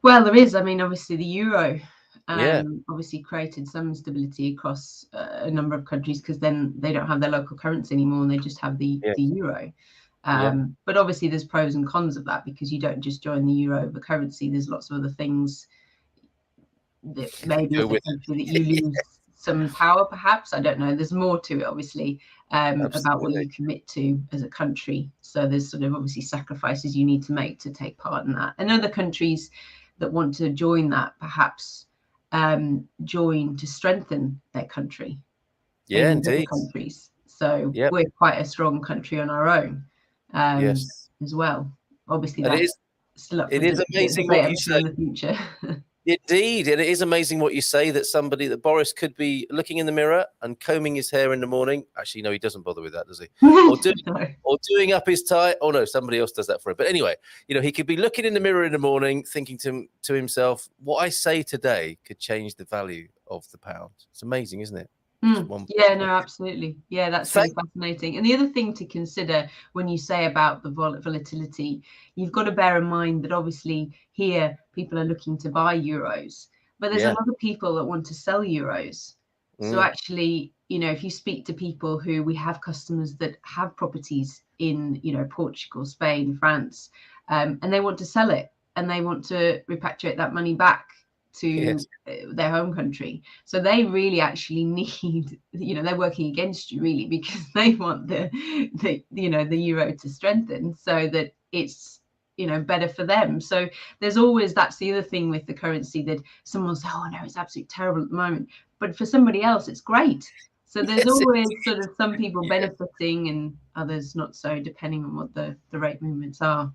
Well, there is. I mean, obviously the euro obviously created some instability across a number of countries, because then they don't have their local currency anymore and they just have the euro. But obviously there's pros and cons of that, because you don't just join the euro over currency. There's lots of other things that maybe as a country that you lose some power, perhaps. I don't know. There's more to it, obviously, about what you commit to as a country. So there's sort of obviously sacrifices you need to make to take part in that. And other countries that want to join that perhaps join to strengthen their country. Yeah, indeed. Countries. So we're quite a strong country on our own as well. Obviously, that is still up for amazing what you say in the future. Indeed, and it is amazing what you say, that Boris could be looking in the mirror and combing his hair in the morning. Actually, no, he doesn't bother with that, does he? Or doing up his tie. Oh no, somebody else does that for him. But anyway, you know, he could be looking in the mirror in the morning, thinking to himself, "What I say today could change the value of the pound." It's amazing, isn't it? Yeah, no, absolutely. Yeah, that's really fascinating. And the other thing to consider when you say about the volatility, you've got to bear in mind that obviously here people are looking to buy euros, but there's a lot of people that want to sell euros. So actually, you know, if you speak to people we have customers that have properties in, you know, Portugal, Spain, France, and they want to sell it and they want to repatriate that money back to their home country. So they really actually need, you know, they're working against you really, because they want the you know, the euro to strengthen so that it's, you know, better for them. So there's always, that's the other thing with the currency, that someone will say, oh no, it's absolutely terrible at the moment, but for somebody else it's great. So there's always sort of some people benefiting and others not so, depending on what the rate movements are.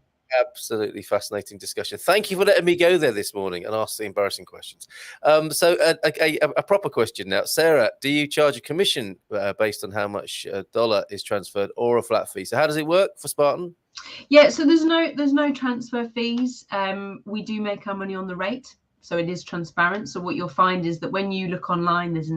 Absolutely fascinating discussion. Thank you for letting me go there this morning and ask the embarrassing questions. So a proper question now. Sarah, do you charge a commission based on how much dollar is transferred, or a flat fee? So how does it work for Spartan? Yeah, so there's no transfer fees. We do make our money on the rate, so it is transparent. So what you'll find is that when you look online, there's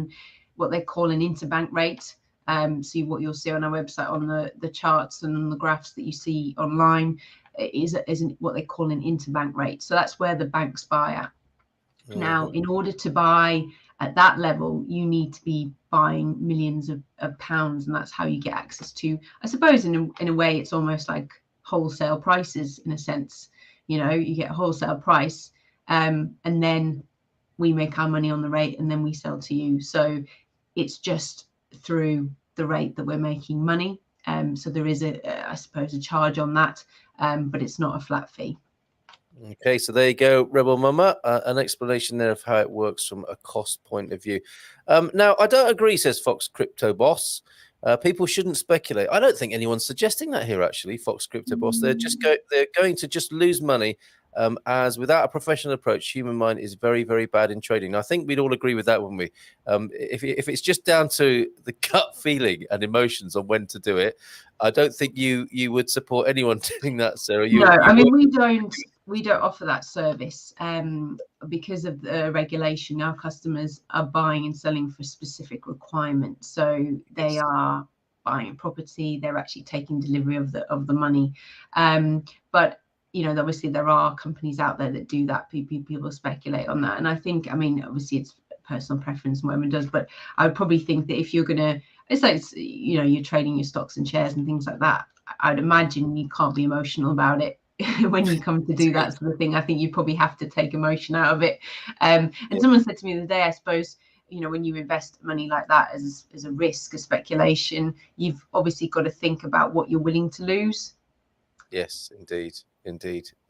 what they call an interbank rate. So what you'll see on our website, on the charts and on the graphs that you see online, is what they call an interbank rate. So that's where the banks buy at. Now, in order to buy at that level, you need to be buying millions of pounds, and that's how you get access to, I suppose, in a way, it's almost like wholesale prices in a sense. You know, you get a wholesale price, and then we make our money on the rate, and then we sell to you. So it's just through the rate that we're making money. So there is I suppose, a charge on that, but it's not a flat fee. Okay, so there you go, Rebel Mama, an explanation there of how it works from a cost point of view. Now, I don't agree, says Fox Crypto Boss, People shouldn't speculate. I don't think anyone's suggesting that here, actually, Fox Crypto Boss. They're going to just lose money. As without a professional approach, human mind is very, very bad in trading. I think we'd all agree with that, wouldn't we? If it's just down to the gut feeling and emotions on when to do it, I don't think you would support anyone doing that, Sarah. I mean, we don't offer that service because of the regulation. Our customers are buying and selling for specific requirements, so they are buying property. They're actually taking delivery of the money, but obviously there are companies out there that do that. People speculate on that. And I think, I mean, obviously it's personal preference and whatever it does, but I would probably think that if you're going to, it's like, you're trading your stocks and shares and things like that, I'd imagine you can't be emotional about it when you come to do that sort of thing. I think you probably have to take emotion out of it. And someone said to me the other day, I suppose, when you invest money like that as a risk, a speculation, you've obviously got to think about what you're willing to lose. Yes, indeed.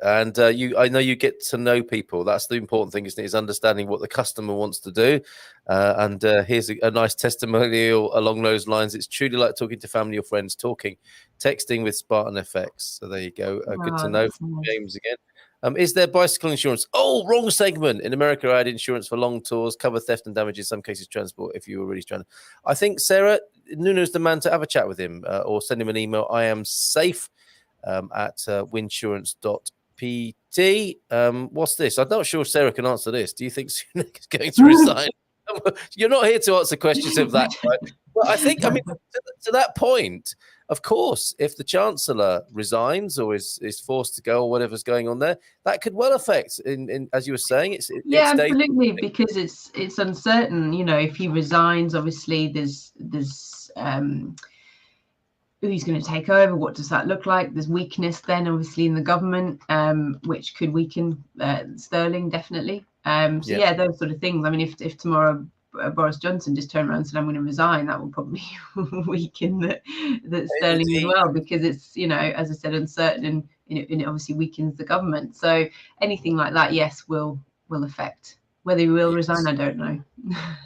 And I know you get to know people. That's the important thing, isn't it? Is understanding what the customer wants to do. And here's a nice testimonial along those lines. It's truly like talking to family or friends, texting with Spartan FX. So there you go. Good to know from James again. Is there bicycle insurance? Oh, wrong segment. In America, I had insurance for long tours, cover theft and damage, in some cases transport, if you were really stranded. I think, Sarah, Nuno's the man to have a chat with him or send him an email. I am safe. At winsurance.pt. What's this? I'm not sure if Sarah can answer this. Do you think Sunak is going to resign? You're not here to answer questions of that, right? Well, I think, to that point, of course, if the Chancellor resigns or is forced to go or whatever's going on there, that could well affect, in as you were saying, it's absolutely, because it's uncertain. If he resigns, obviously there's who's going to take over? What does that look like? There's weakness then, obviously, in the government, which could weaken sterling, definitely. Those sort of things. I mean, if tomorrow Boris Johnson just turned around and said, I'm going to resign, that will probably weaken the sterling as well, because it's, as I said, uncertain, and it obviously weakens the government. So anything like that, yes, will affect. Whether he will resign, I don't know.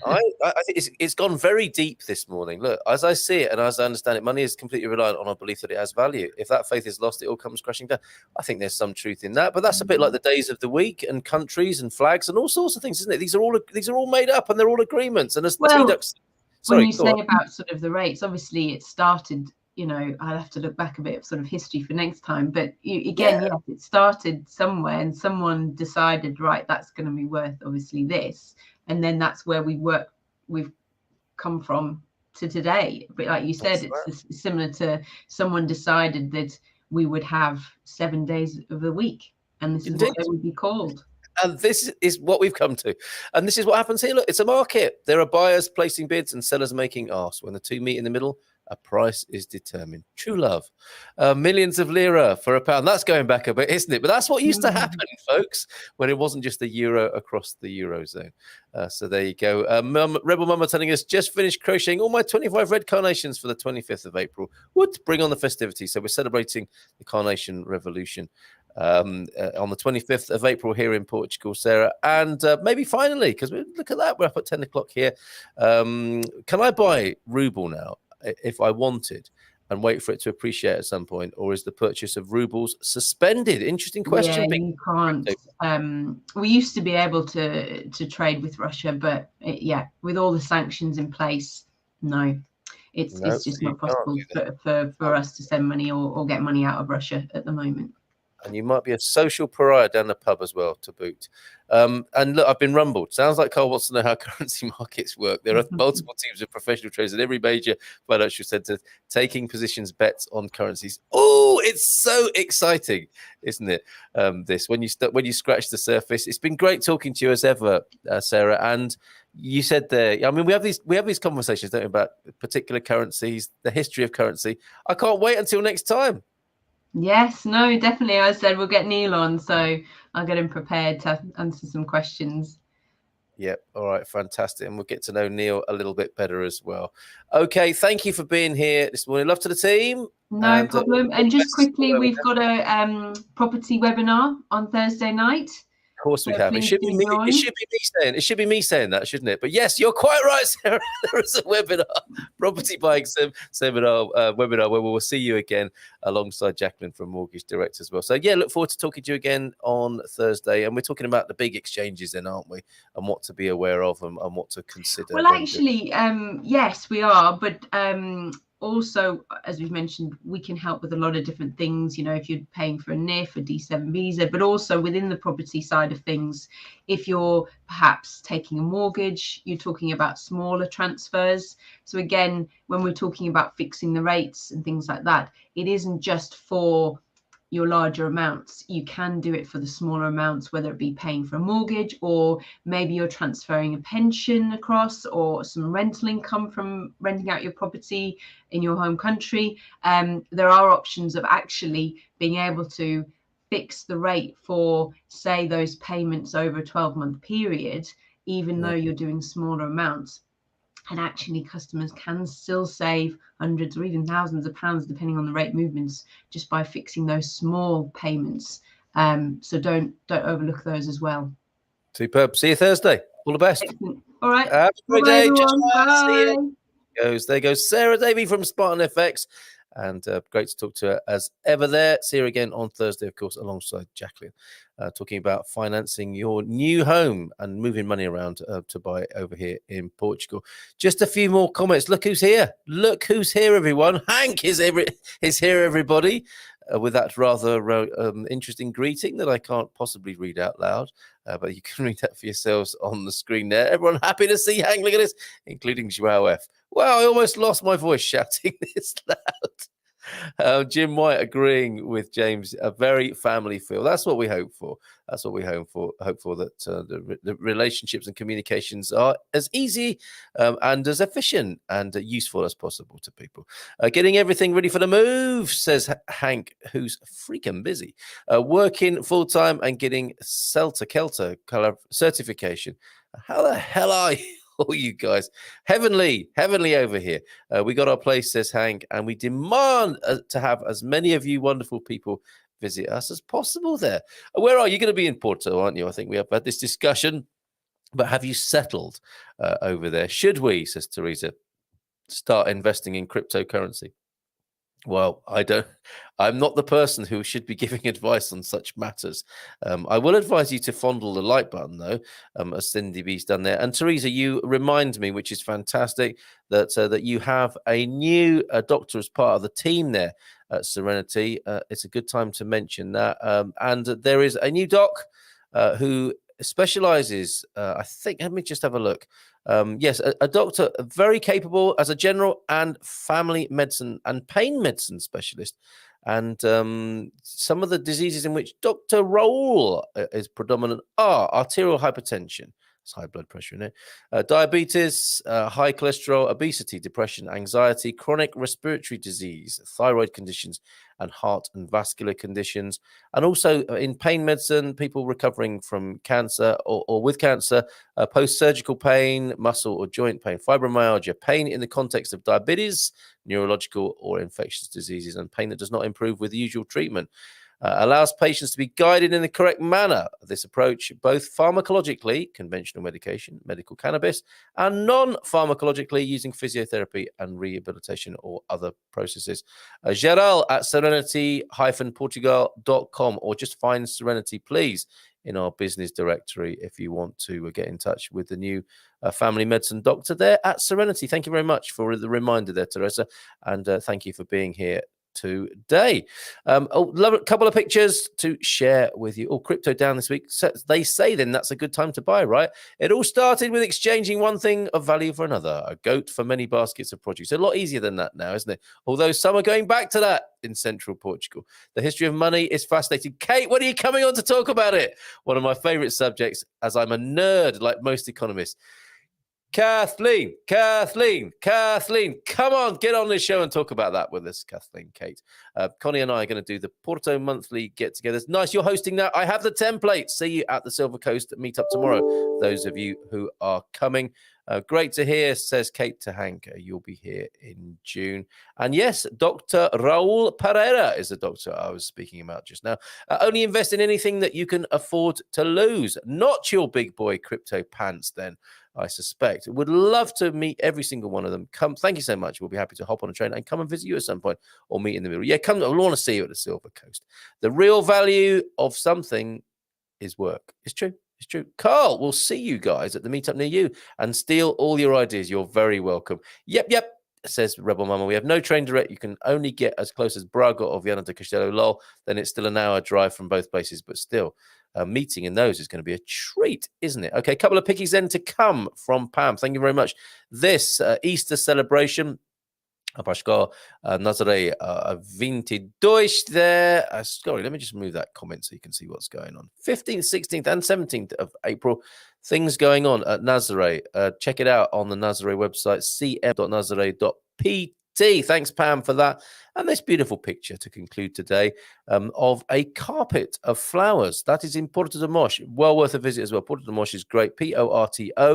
I think it's gone very deep this morning. Look, as I see it and as I understand it, money is completely reliant on our belief that it has value. If that faith is lost, it all comes crashing down. I think there's some truth in that, but that's a bit like the days of the week and countries and flags and all sorts of things, isn't it? These are all made up and they're all agreements. And when you say about sort of the rates, obviously it started. I'll have to look back a bit of sort of history for next time. But it started somewhere and someone decided, right, that's going to be worth obviously this. And then that's where we've come from to today. But like you said, it's similar to someone decided that we would have 7 days of the week. And this is what they would be called. And this is what we've come to. And this is what happens here. Look, it's a market. There are buyers placing bids and sellers making asks. When the two meet in the middle, a price is determined. True love. Millions of lira for a pound. That's going back a bit, isn't it? But that's what used to happen, folks, when it wasn't just the euro across the Eurozone. So there you go. Rebel Mama telling us, just finished crocheting all my 25 red carnations for the 25th of April. Would bring on the festivities. So we're celebrating the Carnation Revolution on the 25th of April here in Portugal, Sarah. And maybe finally, because look at that, we're up at 10 o'clock here. Can I buy ruble now if I wanted and wait for it to appreciate at some point, or is the purchase of rubles suspended? Interesting question. Yeah, you can't. We used to be able to trade with Russia, but with all the sanctions in place, no, it's just not possible for us to send money or get money out of Russia at the moment. And you might be a social pariah down the pub as well, to boot. And look, I've been rumbled. Sounds like Carl wants to know how currency markets work. There are multiple teams of professional traders in every major financial centre taking positions, bets on currencies. Oh, it's so exciting, isn't it? This when you scratch the surface. It's been great talking to you as ever, Sarah. And you said there, I mean, we have these conversations, don't we, about particular currencies, the history of currency. I can't wait until next time. Yes, no, definitely. I said we'll get Neil on, so I'll get him prepared to answer some questions. Yep. All right. Fantastic. And we'll get to know Neil a little bit better as well. Okay. Thank you for being here this morning. Love to the team. No problem. And just quickly, we've got a property webinar on Thursday night. course we So have. It please should be do me. join. It should be me saying that, shouldn't it? But yes, you're quite right, Sarah. There is a webinar, property buying seminar webinar, where we will see you again alongside Jacqueline from Mortgage Direct as well. So yeah, look forward to talking to you again on Thursday, and we're talking about the big exchanges then, aren't we? And what to be aware of and what to consider. Well, actually, yes, we are, but also, as we've mentioned, we can help with a lot of different things. You know, if you're paying for a NIF, a D7 visa, but also within the property side of things, if you're perhaps taking a mortgage, you're talking about smaller transfers. So again, when we're talking about fixing the rates and things like that, it isn't just for your larger amounts. You can do it for the smaller amounts, whether it be paying for a mortgage, or maybe you're transferring a pension across, or some rental income from renting out your property in your home country. There are options of actually being able to fix the rate for, say, those payments over a 12-month period, even though you're doing smaller amounts. And actually, customers can still save hundreds or even thousands of pounds, depending on the rate movements, just by fixing those small payments. So don't overlook those as well. Superb. See you Thursday. All the best. Excellent. All right. Have a great Bye, day. everyone. Bye. There goes Sarah Davey from Spartan FX. And great to talk to her as ever there. See her again on Thursday, of course, alongside Jacqueline, talking about financing your new home and moving money around to buy over here in Portugal. Just a few more comments. Look who's here. Look who's here, everyone. Hank is here, everybody, with that rather interesting greeting that I can't possibly read out loud. But you can read that for yourselves on the screen there. Everyone happy to see Hank. Look at this, including Joao F. Wow, I almost lost my voice shouting this loud. Jim White agreeing with James, a very family feel. That's what we hope for. That's what we hope for. That the relationships and communications are as easy and as efficient and useful as possible to people. Getting everything ready for the move, says Hank, who's freaking busy. Working full time and getting Celta Kelter certification. How the hell are you? Oh, you guys, heavenly over here. We got our place, says Hank, and we demand to have as many of you wonderful people visit us as possible there. Where are you going to be in Porto, aren't you? I think we have had this discussion, but have you settled over there? Should we, says Teresa, start investing in cryptocurrency? Well, I'm not the person who should be giving advice on such matters. I will advise you to fondle the like button, though, as Cindy B's done there. And Teresa, you remind me, which is fantastic, that you have a new doctor as part of the team there at Serenity. It's a good time to mention that. And there is a new doc who specializes, I think, let me just have a look. Yes, a doctor very capable as a general and family medicine and pain medicine specialist. And some of the diseases in which Dr. Raoul is predominant are arterial hypertension. It's high blood pressure in it. Diabetes, high cholesterol, obesity, depression, anxiety, chronic respiratory disease, thyroid conditions, and heart and vascular conditions. And also in pain medicine, people recovering from cancer or with cancer, post-surgical pain, muscle or joint pain, fibromyalgia, pain in the context of diabetes, neurological or infectious diseases, and pain that does not improve with the usual treatment. Allows patients to be guided in the correct manner. This approach, both pharmacologically, conventional medication, medical cannabis, and non-pharmacologically, using physiotherapy and rehabilitation or other processes. Geral at serenity-portugal.com, or just find Serenity, please, in our business directory if you want to get in touch with the new family medicine doctor there at Serenity. Thank you very much for the reminder there, Teresa, and thank you for being here today. Love a couple of pictures to share with you. Crypto down this week. So they say then that's a good time to buy, right? It all started with exchanging one thing of value for another, a goat for many baskets of produce. A lot easier than that now, isn't it? Although some are going back to that in central Portugal. The history of money is fascinating. Kate, when are you coming on to talk about it? One of my favorite subjects, as I'm a nerd like most economists. Kathleen, come on, get on this show and talk about that with us, Kathleen, Kate. Connie and I are going to do the Porto monthly get-togethers. Nice, you're hosting that. I have the template. See you at the Silver Coast meetup tomorrow, those of you who are coming. Great to hear, says Kate to Hank. You'll be here in June. And yes, Dr. Raul Pereira is the doctor I was speaking about just now. Only invest in anything that you can afford to lose. Not your big boy crypto pants, then, I suspect. Would love to meet every single one of them. Come, thank you so much. We'll be happy to hop on a train and come and visit you at some point or meet in the middle. Yeah, come. I want to see you at the Silver Coast. The real value of something is work. It's true. It's true. Carl, we'll see you guys at the meetup near you and steal all your ideas. You're very welcome. Yep, says Rebel Mama. We have no train direct. You can only get as close as Braga or Viana do Castelo. Lol. Then it's still an hour drive from both places, but still, meeting in those is going to be a treat, isn't it? Okay, a couple of pickies then to come from Pam. Thank you very much. This Easter celebration, a Pascal Nazare 22 there. Sorry, let me just move that comment so you can see what's going on. 15th, 16th, and 17th of April. Things going on at Nazare. Check it out on the Nazare website, cm.nazare.pt. Thanks, Pam, for that. And this beautiful picture to conclude today of a carpet of flowers. That is in Porto de Mos. Well worth a visit as well. Porto de Mos is great. Portodomos.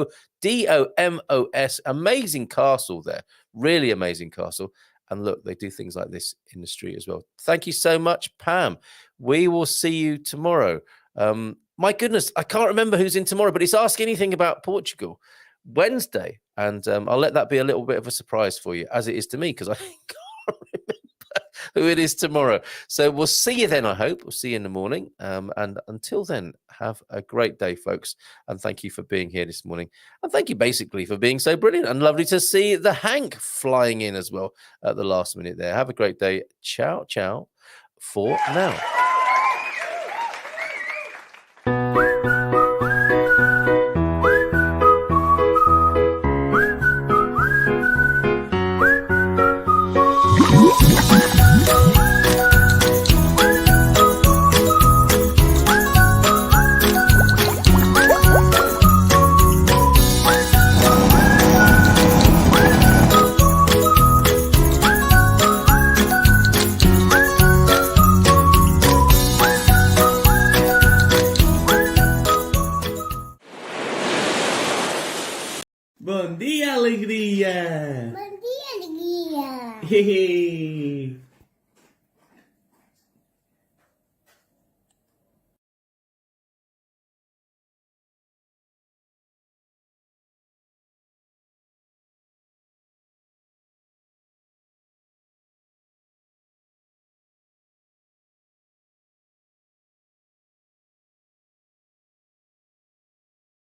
Amazing castle there. Really amazing castle. And look, they do things like this in the street as well. Thank you so much, Pam. We will see you tomorrow. My goodness, I can't remember who's in tomorrow, but it's Ask Anything About Portugal. Wednesday, and I'll let that be a little bit of a surprise for you, as it is to me, because I can't remember who it is tomorrow. So we'll see you then, I hope. We'll see you in the morning. And until then, have a great day, folks. And thank you for being here this morning. And thank you basically for being so brilliant. And lovely to see the Hank flying in as well at the last minute there. Have a great day. Ciao, ciao for now. Bom dia, alegria! Bom dia, alegria! Hehe.